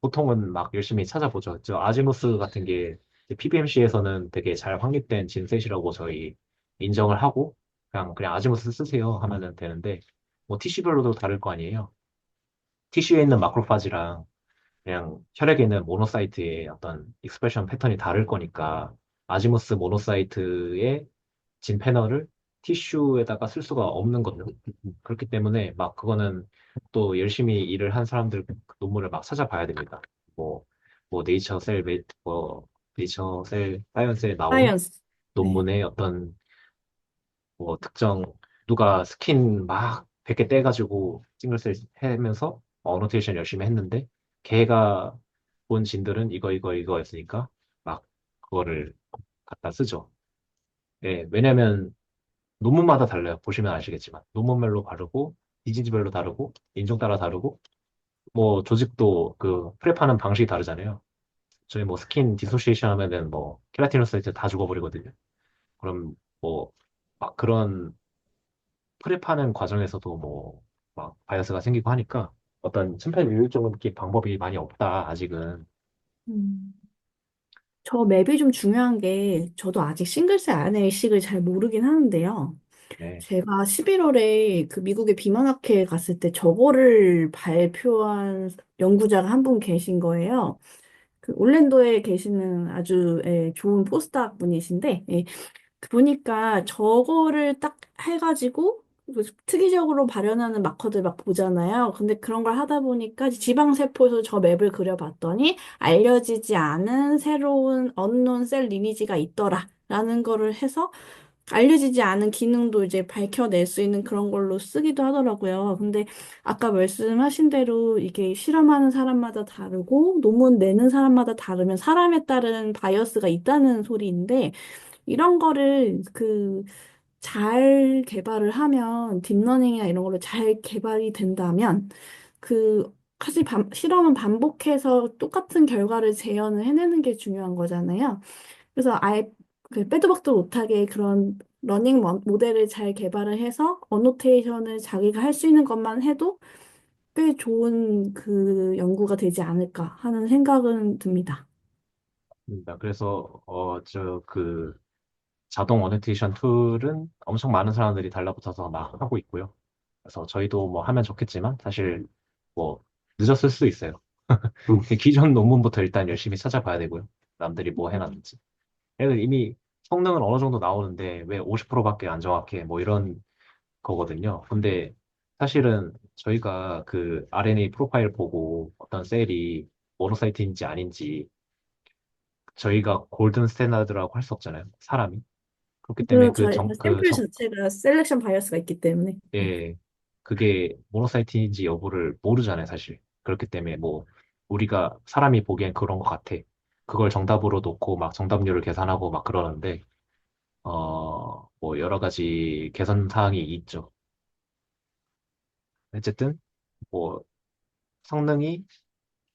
보통은 막 열심히 찾아보죠. 저 아지무스 같은 게 PBMC에서는 되게 잘 확립된 진셋이라고 저희 인정을 하고, 그냥 아지무스 쓰세요 하면은 되는데 뭐 티슈별로도 다를 거 아니에요. 티슈에 있는 마크로파지랑 그냥 혈액에 있는 모노사이트의 어떤 익스프레션 패턴이 다를 거니까 아지무스 모노사이트의 진 패널을 티슈에다가 쓸 수가 없는 거죠. 그렇기 때문에 막 그거는 또 열심히 일을 한 사람들 그 논문을 막 찾아봐야 됩니다. 뭐, 뭐 네이처 셀 사이언스에 나온 사이언스. 네. 논문의 어떤 뭐 특정 누가 스킨 막 100개 떼가지고 싱글셀 하면서 어노테이션 열심히 했는데 걔가 본 진들은 이거였으니까 막 그거를 갖다 쓰죠. 예, 왜냐면 논문마다 달라요. 보시면 아시겠지만 논문별로 다르고 디지즈별로 다르고 인종 따라 다르고 뭐 조직도 그 프랩하는 방식이 다르잖아요. 저희 뭐 스킨 디소시에이션 하면은 뭐 케라티노사이트 다 죽어버리거든요. 그럼 뭐 막 그런 프랩하는 과정에서도 뭐 막 바이어스가 생기고 하니까 어떤 천편일률적인 방법이 많이 없다 아직은. 음. 저 맵이 좀 중요한 게 저도 아직 싱글셀 RNA-식을 잘 모르긴 하는데요. 네. 제가 11월에 그 미국의 비만학회에 갔을 때 저거를 발표한 연구자가 한 분 계신 거예요. 그 올랜도에 계시는 아주 좋은 포스닥 분이신데, 보니까 저거를 딱 해가지고 그 특이적으로 발현하는 마커들 막 보잖아요. 근데 그런 걸 하다 보니까 지방세포에서 저 맵을 그려봤더니 알려지지 않은 새로운 언론 셀 리니지가 있더라. 라는 거를 해서 알려지지 않은 기능도 이제 밝혀낼 수 있는 그런 걸로 쓰기도 하더라고요. 근데 아까 말씀하신 대로 이게 실험하는 사람마다 다르고 논문 내는 사람마다 다르면 사람에 따른 바이어스가 있다는 소리인데 이런 거를 잘 개발을 하면 딥러닝이나 이런 걸로 잘 개발이 된다면 사실 실험은 반복해서 똑같은 결과를 재현을 해내는 게 중요한 거잖아요. 그래서 아예 빼도 박도 못하게 그런 러닝 모델을 잘 개발을 해서 어노테이션을 자기가 할 수 있는 것만 해도 꽤 좋은 그 연구가 되지 않을까 하는 생각은 듭니다. 그래서 저 그 자동 어노테이션 툴은 엄청 많은 사람들이 달라붙어서 막 하고 있고요. 그래서 저희도 뭐 하면 좋겠지만 사실 뭐 늦었을 수도 있어요. 음, 기존 논문부터 일단 열심히 찾아봐야 되고요. 남들이 뭐 해놨는지. 얘는 이미 성능은 어느 정도 나오는데 왜 50%밖에 안 정확해? 뭐 이런 거거든요. 근데 사실은 저희가 그 RNA 프로파일 보고 어떤 셀이 모노사이트인지 아닌지 저희가 골든 스탠다드라고 할 수 없잖아요. 사람이. 그렇기 때문에 그렇죠. 샘플 자체가 셀렉션 바이어스가 있기 때문에. 네. 예, 그게 모노사이트인지 여부를 모르잖아요, 사실. 그렇기 때문에 뭐 우리가 사람이 보기엔 그런 것 같아. 그걸 정답으로 놓고 막 정답률을 계산하고 막 그러는데 뭐 여러 가지 개선 사항이 있죠. 어쨌든 뭐 성능이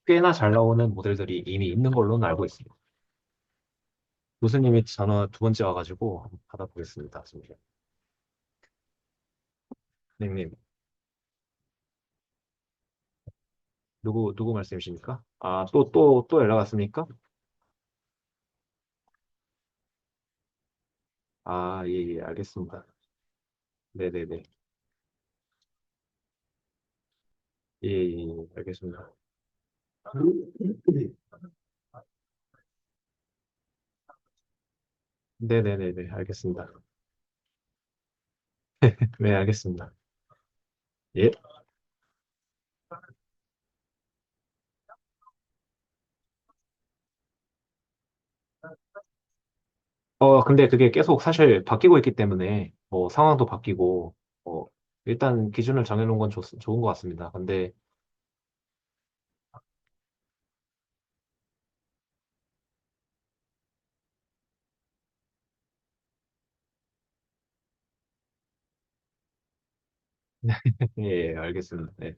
꽤나 잘 나오는 모델들이 이미 있는 걸로는 알고 있습니다. 교수님이 전화 두 번째 와가지고 한번 받아보겠습니다. 잠시만요. 님, 누구 말씀이십니까? 아, 또 연락 왔습니까? 아, 예, 예, 알겠습니다. 네네네. 예, 예, 예, 알겠습니다. 네네네네, 알겠습니다. 네, 알겠습니다. 예. 근데 그게 계속 사실 바뀌고 있기 때문에, 뭐, 상황도 바뀌고, 일단 기준을 정해놓은 건 좋은 것 같습니다. 근데, 예, 예, 알겠습니다. 네.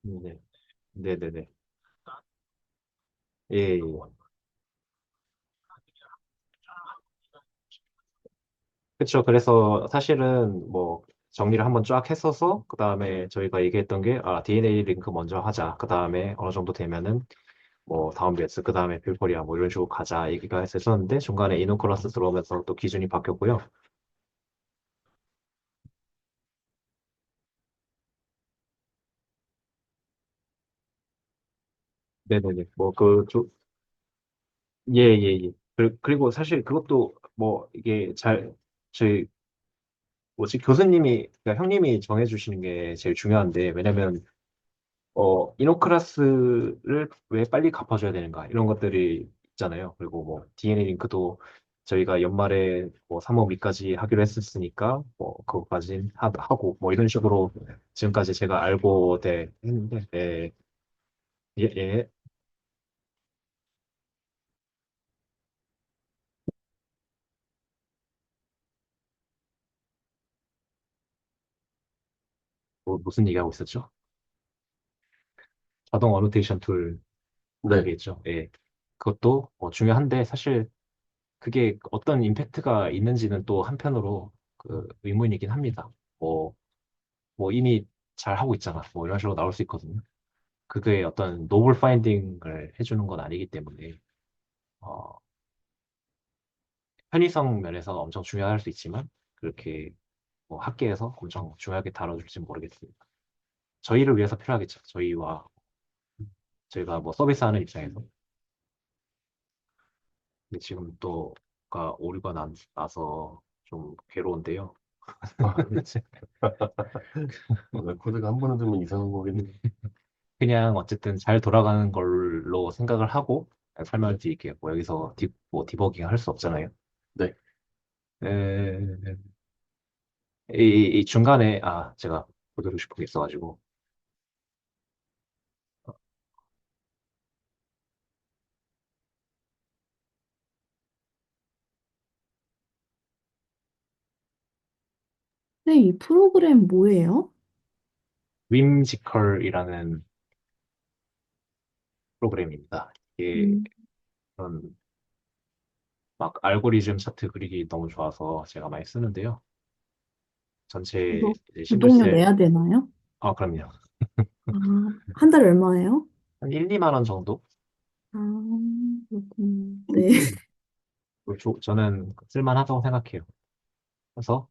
네, 네네네. 예, 예. 그쵸. 그래서 사실은 뭐, 정리를 한번 쫙 했어서, 그 다음에 저희가 얘기했던 게, DNA 링크 먼저 하자. 그 다음에 어느 정도 되면은, 뭐 다음 배스 그 다음에 빌코리아 뭐 이런 식으로 가자 얘기가 했었는데 중간에 이노클라스 들어오면서 또 기준이 바뀌었고요. 네네네. 예, 예, 예. 그리고 사실 그것도 뭐 이게 저희 뭐지 교수님이 그러니까 형님이 정해주시는 게 제일 중요한데 왜냐면 이노클라스를 왜 빨리 갚아줘야 되는가 이런 것들이 있잖아요. 그리고 뭐 DNA 링크도 저희가 연말에 뭐 3월 미까지 하기로 했었으니까 뭐 그거까지 하고 뭐 이런 식으로 지금까지 제가 알고 했는데 예, 예. 뭐 무슨 얘기하고 있었죠? 자동 어노테이션 툴 네. 얘기했죠. 예. 그것도 중요한데 사실 그게 어떤 임팩트가 있는지는 또 한편으로 그 의문이긴 합니다. 뭐, 뭐 이미 잘 하고 있잖아. 뭐 이런 식으로 나올 수 있거든요. 그게 어떤 노블 파인딩을 해주는 건 아니기 때문에 어, 편의성 면에서 엄청 중요할 수 있지만 그렇게 뭐 학계에서 엄청 중요하게 다뤄줄지 모르겠습니다. 저희를 위해서 필요하겠죠. 저희가 뭐 서비스하는 입장에서. 근데 지금 또가 오류가 나서 좀 괴로운데요. 코드가 한 번은 좀 이상한 거겠네. 그냥 어쨌든 잘 돌아가는 걸로 생각을 하고 설명을 드릴게요. 뭐 여기서 뭐 디버깅 할 수 없잖아요. 네. 에, 이 중간에 제가 보여드리고 싶은 게 있어가지고 네, 이 프로그램 뭐예요? 윈지컬이라는 프로그램입니다. 이게 음, 그런 막 알고리즘 차트 그리기 너무 좋아서 제가 많이 쓰는데요. 전체 이거 이제 구독료 싱글셀 내야 되나요? 그럼요. 아, 한 달에 얼마예요? 한 1, 2만 원 정도? 아, 그렇군요. 네. 저는 쓸만하다고 생각해요. 그래서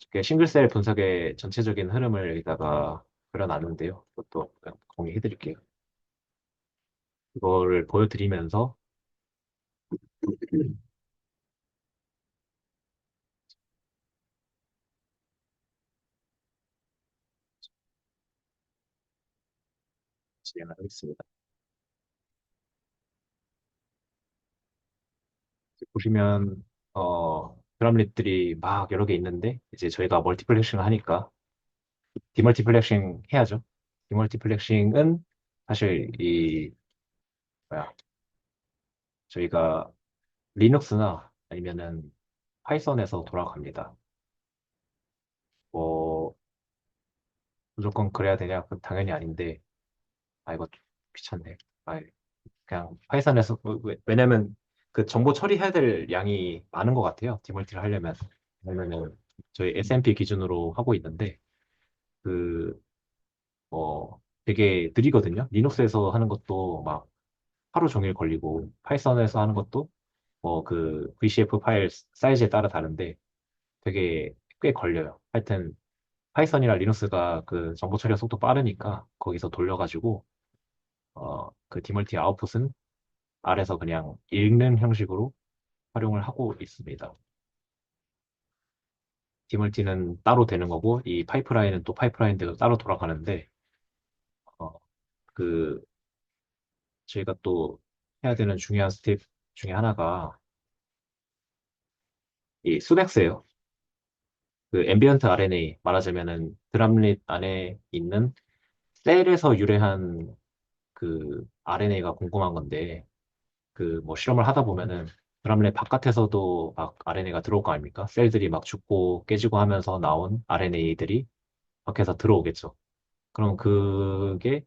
이렇게 싱글셀 분석의 전체적인 흐름을 여기다가 그려놨는데요. 그것도 그냥 공유해드릴게요. 이거를 보여드리면서 진행을 하겠습니다. 보시면 드럼릿들이 막 여러 개 있는데 이제 저희가 멀티플렉싱을 하니까 디멀티플렉싱 해야죠. 디멀티플렉싱은 사실 뭐야 저희가 리눅스나 아니면은 파이썬에서 돌아갑니다. 뭐 무조건 그래야 되냐? 그건 당연히 아닌데 이거 좀 귀찮네. 그냥 파이썬에서 왜냐면 그 정보 처리해야 될 양이 많은 것 같아요. 디멀티를 하려면. 왜냐면은 저희 SMP 기준으로 하고 있는데 그 되게 느리거든요. 리눅스에서 하는 것도 막 하루 종일 걸리고 파이썬에서 하는 것도 뭐 그 VCF 파일 사이즈에 따라 다른데 되게 꽤 걸려요. 하여튼 파이썬이랑 리눅스가 그 정보 처리가 속도 빠르니까 거기서 돌려가지고 그 디멀티 아웃풋은 아래서 그냥 읽는 형식으로 활용을 하고 있습니다. 디멀티는 따로 되는 거고 이 파이프라인은 또 파이프라인대로 따로 돌아가는데 어, 그 저희가 또 해야 되는 중요한 스텝 중에 하나가 이 수백세요. 그 앰비언트 RNA 말하자면은 드람릿 안에 있는 셀에서 유래한 그 RNA가 궁금한 건데 그 뭐 실험을 하다 보면은 드람렛 바깥에서도 막 RNA가 들어올 거 아닙니까? 셀들이 막 죽고 깨지고 하면서 나온 RNA들이 밖에서 들어오겠죠. 그럼 그게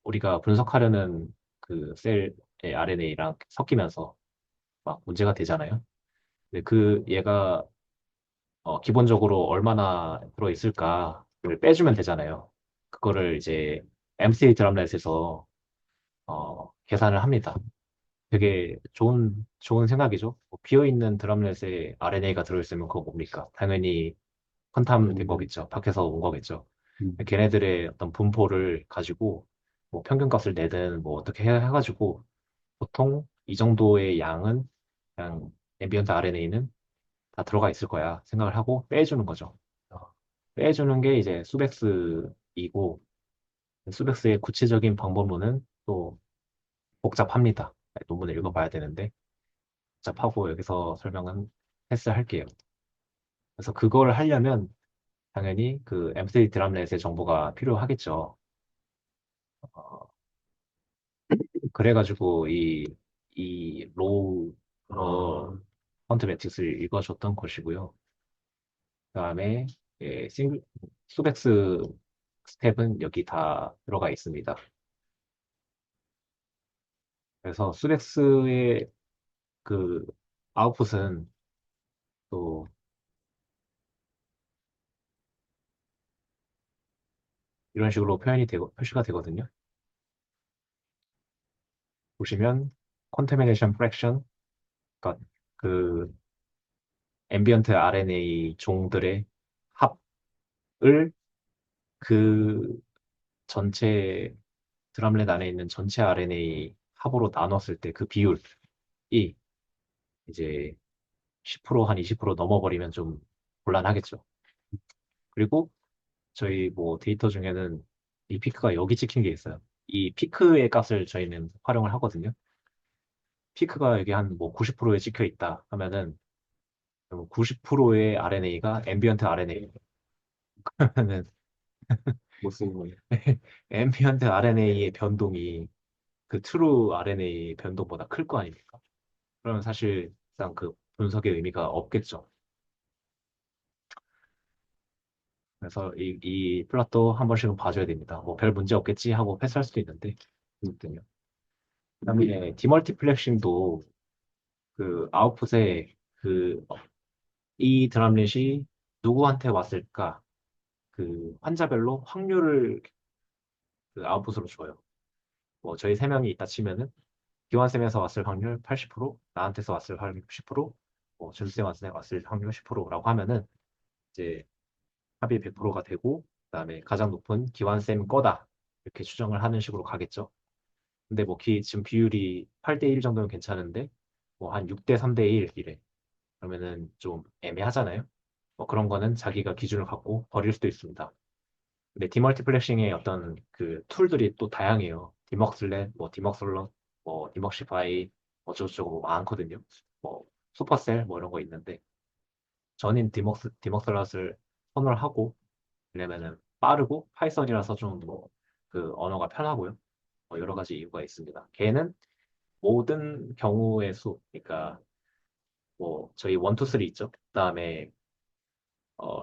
우리가 분석하려는 그 셀의 RNA랑 섞이면서 막 문제가 되잖아요. 근데 얘가 기본적으로 얼마나 들어있을까를 빼주면 되잖아요. 그거를 이제 MC 드럼렛에서 계산을 합니다. 되게 좋은 생각이죠. 뭐 비어있는 드럼렛에 RNA가 들어있으면 그거 뭡니까? 당연히 컨탐된 거겠죠. 밖에서 온 거겠죠. 걔네들의 어떤 분포를 가지고 뭐 평균값을 내든 뭐 어떻게 해가지고 보통 이 정도의 양은 그냥 앰비언트 RNA는 다 들어가 있을 거야 생각을 하고 빼주는 거죠. 빼주는 게 이제 수백스이고 수백스의 구체적인 방법론은 또 복잡합니다. 논문을 읽어봐야 되는데 복잡하고 여기서 설명은 패스할게요. 그래서 그걸 하려면 당연히 그 M3 드럼렛의 정보가 필요하겠죠. 어, 그래가지고 이 로우 펀트 매트릭스를 읽어줬던 것이고요. 그다음에 수백스 스텝은 여기 다 들어가 있습니다. 그래서 수백스의 그 아웃풋은 또 이런 식으로 표시가 되거든요. 보시면 contamination fraction, 그러니까 그 앰비언트 RNA 종들의 합을 그 전체 드럼렛 안에 있는 전체 RNA 합으로 나눴을 때 그 비율이 이제 10%한 20% 넘어버리면 좀 곤란하겠죠. 그리고 저희 뭐 데이터 중에는 이 피크가 여기 찍힌 게 있어요. 이 피크의 값을 저희는 활용을 하거든요. 피크가 여기 한 뭐 90%에 찍혀 있다 하면은 90%의 RNA가 앰비언트 RNA. 그러면은 못 쓰는 거예요. 앰비언트 RNA의 변동이 그 트루 RNA 변동보다 클 거 아닙니까? 그러면 사실상 그 분석의 의미가 없겠죠. 그래서 이 플롯도 한 번씩은 봐줘야 됩니다. 뭐 별 문제 없겠지 하고 패스할 수도 있는데. 그렇군요. 그다음에 디멀티플렉싱도 그 아웃풋에 이 드럼렛이 누구한테 왔을까? 그 환자별로 확률을 그 아웃풋으로 줘요. 뭐 저희 세 명이 있다 치면은 기완쌤에서 왔을 확률 80%, 나한테서 왔을 확률 10%, 뭐 준쌤한테 왔을 확률 10%라고 하면은 이제 합이 100%가 되고 그다음에 가장 높은 기완쌤 거다 이렇게 추정을 하는 식으로 가겠죠. 근데 뭐 지금 비율이 8대 1 정도면 괜찮은데 뭐 한 6대 3대 1 이래. 그러면은 좀 애매하잖아요. 뭐 그런 거는 자기가 기준을 갖고 버릴 수도 있습니다. 근데 디멀티플렉싱의 어떤 그 툴들이 또 다양해요. 디먹슬렛, 뭐 디먹슬럿, 뭐 디먹시파이, 어쩌고저쩌고 많거든요. 뭐 슈퍼셀 뭐 이런 거 있는데 저는 디먹슬럿을 선호를 하고 왜냐면은 빠르고 파이썬이라서 좀 뭐 그 언어가 편하고요. 여러 가지 이유가 있습니다. 걔는 모든 경우의 수, 그러니까 뭐 저희 1, 2, 3 있죠. 그다음에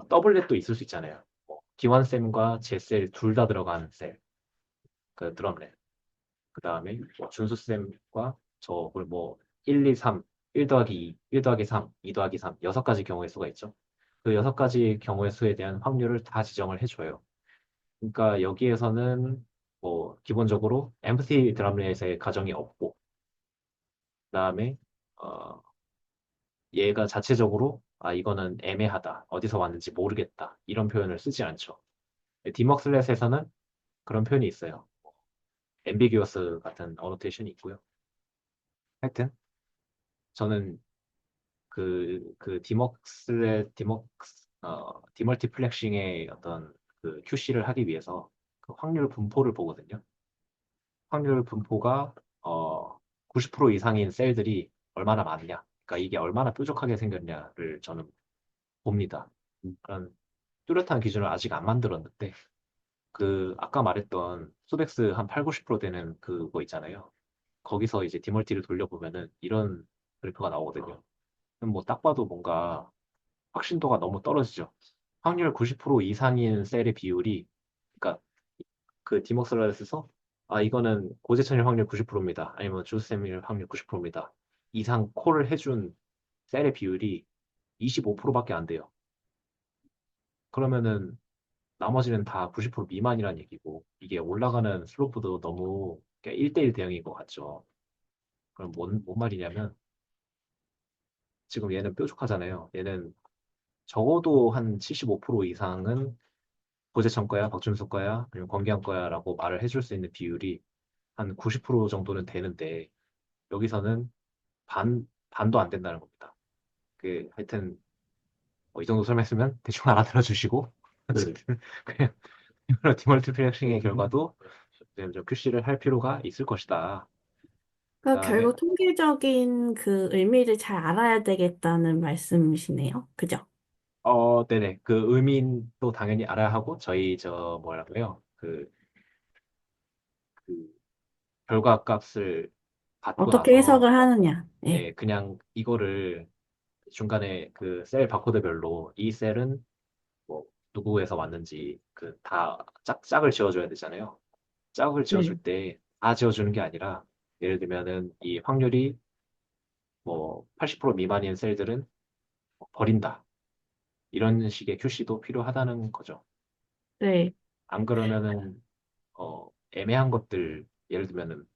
더블렛도 있을 수 있잖아요. 뭐 기완셀과 제셀 둘 다 들어간 셀, 그 드럼렛. 그다음에 뭐 준수쌤과 저걸 뭐 1, 2, 3, 1 더하기 2, 1 더하기 3, 2 더하기 3, 6가지 경우의 수가 있죠. 그 6가지 경우의 수에 대한 확률을 다 지정을 해줘요. 그러니까 여기에서는 뭐 기본적으로 엠프티 드럼렛의 가정이 없고 그다음에 어, 얘가 자체적으로 이거는 애매하다. 어디서 왔는지 모르겠다. 이런 표현을 쓰지 않죠. 디먹슬렛에서는 그런 표현이 있어요. 앰비기어스 같은 어노테이션이 있고요. 하여튼 저는 디멀티플렉싱의 어떤 그 QC를 하기 위해서 그 확률 분포를 보거든요. 확률 분포가 90% 이상인 셀들이 얼마나 많냐. 그러니까 이게 얼마나 뾰족하게 생겼냐를 저는 봅니다. 그런 뚜렷한 기준을 아직 안 만들었는데 그 아까 말했던 수백스 한 8, 90% 되는 그거 있잖아요. 거기서 이제 디멀티를 돌려보면은 이런 그래프가 나오거든요. 그럼 뭐 딱 봐도 뭔가 확신도가 너무 떨어지죠. 확률 90% 이상인 셀의 비율이 그러니까 그 디먹슬라에서 이거는 고재천일 확률 90%입니다. 아니면 조세미일 확률 90%입니다. 이상 콜을 해준 셀의 비율이 25%밖에 안 돼요. 그러면은 나머지는 다 90% 미만이란 얘기고 이게 올라가는 슬로프도 너무 그러니까 1대1 대응인 것 같죠. 그럼 뭔 말이냐면 지금 얘는 뾰족하잖아요. 얘는 적어도 한 75% 이상은 고재천 거야, 박준수 거야, 아니면 권기현 거야라고 말을 해줄 수 있는 비율이 한 90% 정도는 되는데 여기서는 반도 안 된다는 겁니다. 하여튼 이 정도 설명했으면 대충 알아들어 주시고 네. 어쨌든 그냥 디멀티플렉싱의 결과도 좀 QC를 할 필요가 있을 것이다. 그러니까 그다음에 결국 통계적인 그 의미를 잘 알아야 되겠다는 말씀이시네요. 그죠? 네네. 그 의미도 당연히 알아야 하고, 저희, 뭐라고요? 그, 결과값을 받고 어떻게 나서, 해석을 하느냐. 예. 예, 그냥 이거를 중간에 그 셀 바코드별로 이 셀은 뭐, 누구에서 왔는지, 짝을 지어줘야 되잖아요. 짝을 지어줄 네. 때 다 지어주는 게 아니라, 예를 들면은 이 확률이 뭐, 80% 미만인 셀들은 버린다. 이런 식의 QC도 필요하다는 거죠. 네. 안 그러면은 애매한 것들, 예를 들면은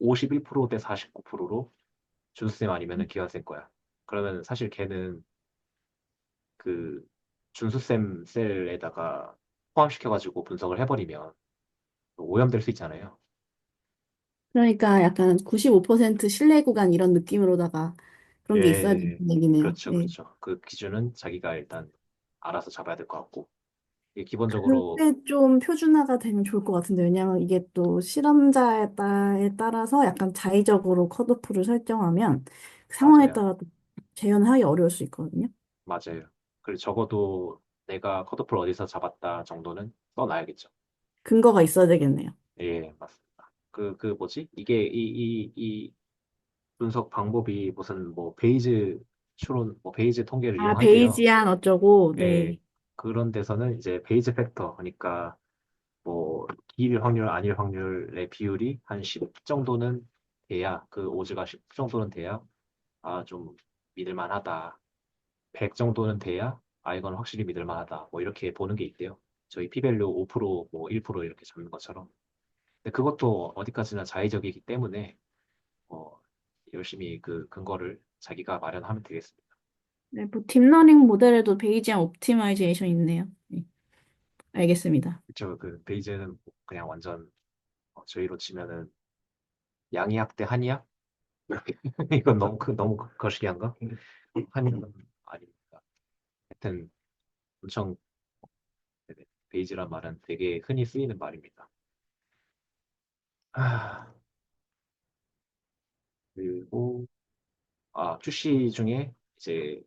51%대 49%로 준수쌤 아니면은 기관쌤 거야. 그러면 사실 걔는 그 준수쌤 셀에다가 포함시켜가지고 분석을 해버리면 오염될 수 있잖아요. 그러니까 약간 95% 신뢰 구간 이런 느낌으로다가 그런 게 있어야 된다는 예, 얘기네요. 그렇죠, 예. 그렇죠. 그 기준은 자기가 일단 알아서 잡아야 될 것 같고, 이게 기본적으로, 그게 좀 표준화가 되면 좋을 것 같은데, 왜냐하면 이게 또 실험자에 따라서 약간 자의적으로 컷오프를 설정하면 그 상황에 맞아요, 따라 또 재현하기 어려울 수 있거든요. 맞아요. 그리고 적어도 내가 컷오프를 어디서 잡았다 정도는 써놔야겠죠. 근거가 있어야 되겠네요. 예, 맞습니다. 뭐지? 이게 이 분석 방법이 무슨 뭐 베이즈 추론, 뭐 베이즈 통계를 아, 이용한대요. 베이지안 어쩌고, 예, 네. 그런 데서는 이제 베이즈 팩터, 그러니까 뭐 기일 확률, 아닐 확률의 비율이 한 10 정도는 돼야, 그 오즈가 10 정도는 돼야, 좀 믿을만하다. 100 정도는 돼야, 이건 확실히 믿을만하다. 뭐 이렇게 보는 게 있대요. 저희 p-value 5%, 뭐 1% 이렇게 잡는 것처럼. 근데 그것도 어디까지나 자의적이기 때문에 어, 열심히 그 근거를 자기가 마련하면 되겠습니다. 네, 뭐 딥러닝 모델에도 베이지안 옵티마이제이션 있네요. 네, 알겠습니다. 그쵸? 그 베이즈는 그냥 완전 저희로 치면은 양의학 대 한의학? 이건 너무 거시기한가? 한의학은 아닙니다. 하여튼 엄청 네네, 베이즈란 말은 되게 흔히 쓰이는 말입니다. 아, 그리고 QC 중에 이제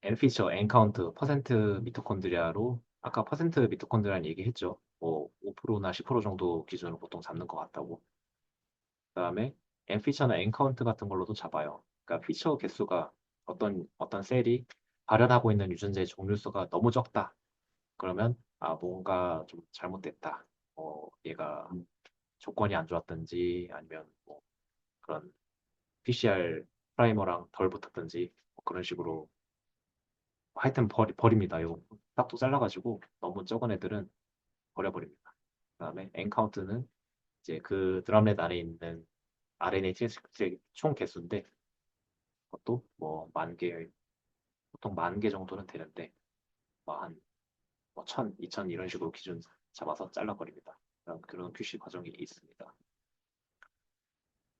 N 피처, N 카운트, 퍼센트 미토콘드리아로 아까 퍼센트 미토콘드리아는 얘기했죠. 뭐 5%나 10% 정도 기준으로 보통 잡는 것 같다고. 그다음에 N 피처나 N 카운트 같은 걸로도 잡아요. 그러니까 피처 개수가 어떤 셀이 발현하고 있는 유전자의 종류수가 너무 적다. 그러면 뭔가 좀 잘못됐다. 얘가 조건이 안 좋았든지 아니면 뭐 그런 PCR 프라이머랑 덜 붙었든지 뭐 그런 식으로 하여튼 버립니다. 이거 딱도 잘라가지고 너무 적은 애들은 버려버립니다. 그다음에 N 카운트는 이제 그 드럼렛 안에 있는 RNA 트랜스크립트의 총 개수인데 그것도 뭐 만 개, 보통 10,000개 정도는 되는데 뭐한 1,000, 2,000 이런 식으로 기준 잡아서 잘라버립니다. 그런 QC 과정이 있습니다.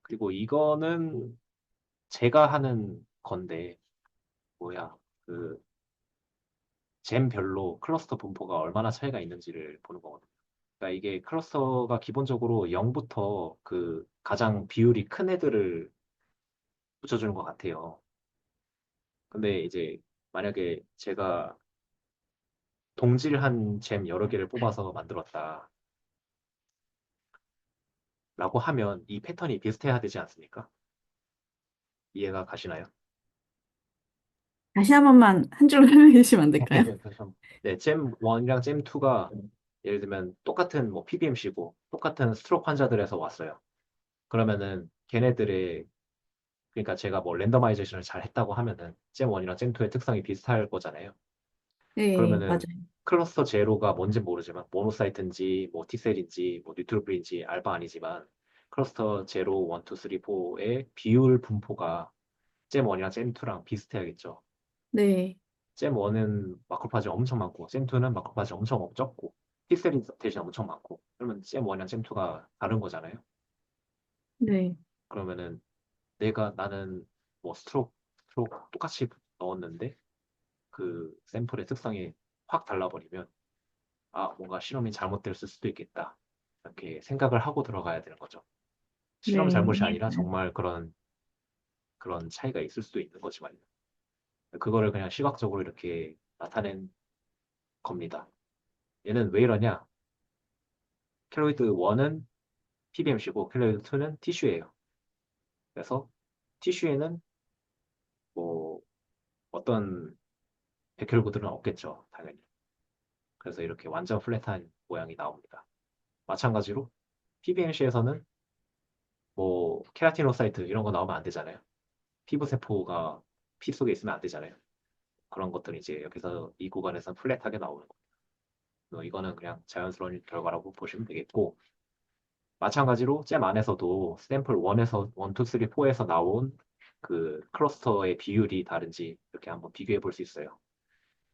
그리고 이거는 제가 하는 건데 뭐야 그 잼별로 클러스터 분포가 얼마나 차이가 있는지를 보는 거거든요. 그러니까 이게 클러스터가 기본적으로 0부터 그 가장 비율이 큰 애들을 붙여주는 것 같아요. 근데 이제 만약에 제가 동질한 잼 여러 개를 뽑아서 만들었다라고 하면 이 패턴이 비슷해야 되지 않습니까? 이해가 가시나요? 다시 한 번만 한 줄로 설명해 주시면 안 될까요? 네, 잼 1이랑 잼 2가 예를 들면 똑같은 뭐 PBMC고 똑같은 스트로크 환자들에서 왔어요. 그러면은 걔네들의 그러니까 제가 뭐 랜더마이제이션을 잘 했다고 하면은 잼 1이랑 잼 2의 특성이 비슷할 거잖아요. 네, 그러면은 맞아요. 클러스터 제로가 뭔지 모르지만 모노사이트인지 뭐 T셀인지 뭐 뉴트로필인지 알바 아니지만 클러스터 0, 1, 2, 3, 4의 비율 분포가 잼 1이랑 잼 2랑 비슷해야겠죠. 네, 잼 1은 마크로파지 엄청 많고 잼 2는 마크로파지 엄청 적고 픽셀이 대신 엄청 많고 그러면 잼 1이랑 잼 2가 다른 거잖아요. 네, 그러면은 나는 뭐 스트로크 똑같이 넣었는데 그 샘플의 특성이 확 달라버리면 뭔가 실험이 잘못됐을 수도 있겠다. 이렇게 생각을 하고 들어가야 되는 거죠. 실험 네, 잘못이 아니라 정말 그런 차이가 있을 수도 있는 거지만 그거를 그냥 시각적으로 이렇게 나타낸 겁니다. 얘는 왜 이러냐? 켈로이드 1은 PBMC고 켈로이드 2는 티슈예요. 그래서 티슈에는 뭐 어떤 백혈구들은 없겠죠, 당연히. 그래서 이렇게 완전 플랫한 모양이 나옵니다. 마찬가지로 PBMC에서는 뭐 케라티노사이트 이런 거 나오면 안 되잖아요. 피부 세포가 피 속에 있으면 안 되잖아요. 그런 것들이 이제 여기서 이 구간에서 플랫하게 나오는 거예요. 이거는 그냥 자연스러운 결과라고 보시면 되겠고 마찬가지로 잼 안에서도 샘플 1에서 1, 2, 3, 4에서 나온 그 클러스터의 비율이 다른지 이렇게 한번 비교해 볼 수 있어요.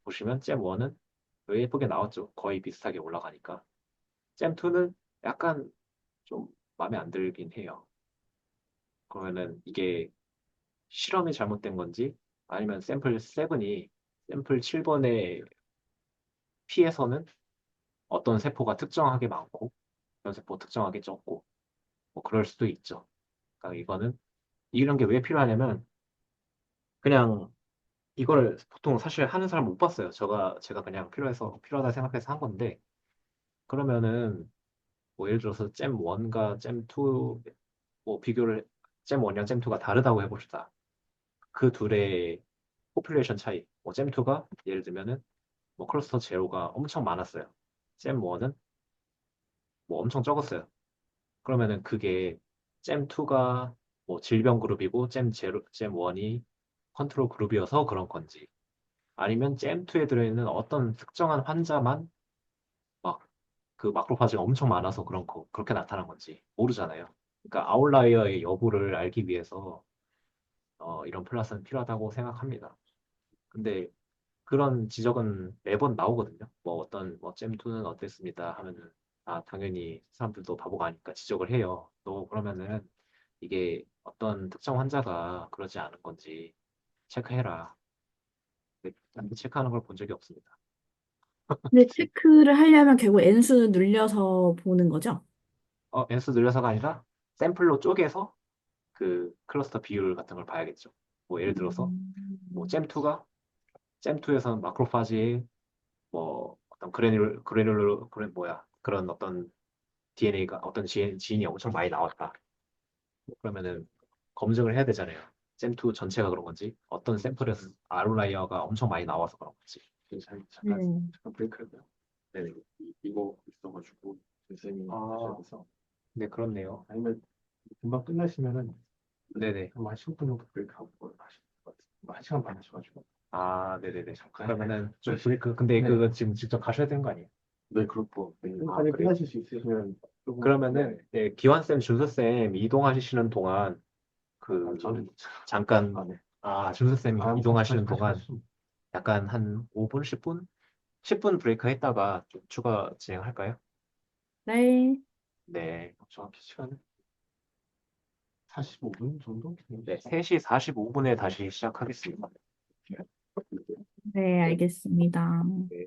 보시면 잼 1은 예쁘게 나왔죠. 거의 비슷하게 올라가니까. 잼 2는 약간 좀 마음에 안 들긴 해요. 그러면은 이게 실험이 잘못된 건지 아니면 샘플 7이 샘플 7번의 P에서는 어떤 세포가 특정하게 많고 어떤 세포 특정하게 적고 뭐 그럴 수도 있죠. 그러니까 이런 게 왜 필요하냐면 그냥 이거를 보통 사실 하는 사람 못 봤어요. 제가 그냥 필요하다 생각해서 한 건데 그러면은 뭐 예를 들어서 잼 1과 잼 2, 뭐 잼 1이랑 잼 2가 다르다고 해봅시다. 그 둘의 포퓰레이션 차이. 뭐 잼 2가 예를 들면은 뭐 클러스터 제로가 엄청 많았어요. 잼 1은 뭐 엄청 적었어요. 그러면은 그게 잼 2가 뭐 질병 그룹이고 잼 1이 컨트롤 그룹이어서 그런 건지 아니면 잼 2에 들어있는 어떤 특정한 환자만 막 그 마크로파지가 엄청 많아서 그렇게 나타난 건지 모르잖아요. 그러니까 아웃라이어의 여부를 알기 위해서 이런 플러스는 필요하다고 생각합니다. 근데 그런 지적은 매번 나오거든요. 뭐 잼2는 어땠습니다 하면은 당연히 사람들도 바보가 아니까 지적을 해요. 너 그러면은 이게 어떤 특정 환자가 그러지 않은 건지 체크해라. 근데 체크하는 걸 본 적이 없습니다. 근데 체크를 하려면 결국 엔수 눌려서 보는 거죠? 엔수 늘려서가 아니라 샘플로 쪼개서 그 클러스터 비율 같은 걸 봐야겠죠. 뭐 예를 들어서 뭐 잼2에서는 마크로파지의 뭐 어떤 그런 어떤 DNA가 어떤 지인이 엄청 많이 나왔다. 그러면은 검증을 해야 되잖아요. 잼2 전체가 그런 건지 어떤 샘플에서 아웃라이어가 엄청 많이 나와서 그런 건지. 잠깐 네. 브레이크 할까요? 네네. 이거 있어가지고 선생님이 하셔야 돼서 네, 그렇네요. 아니면 금방 끝나시면은 네네. 한 10분 정도 브레이크 하고 하실 것 같아요. 뭐 1시간 반 하셔가지고 네네네. 잠깐 그러면은 좀 근데 네. 그거 지금 직접 가셔야 되는 거 아니에요? 네 그렇고 네. 그래요? 끝나실 수 있으시면 조금 그러면은 네, 기환쌤, 준서쌤 이동하시는 동안 그 저는 잠깐 네. 준서쌤이 이동하시는 다시 동안 약간 한 5분, 10분? 10분 브레이크 했다가 좀 추가 진행할까요? 네. 네. 정확히 시간은 45분 정도? 네, 3시 45분에 다시 시작하겠습니다. 네, 알겠습니다. 네.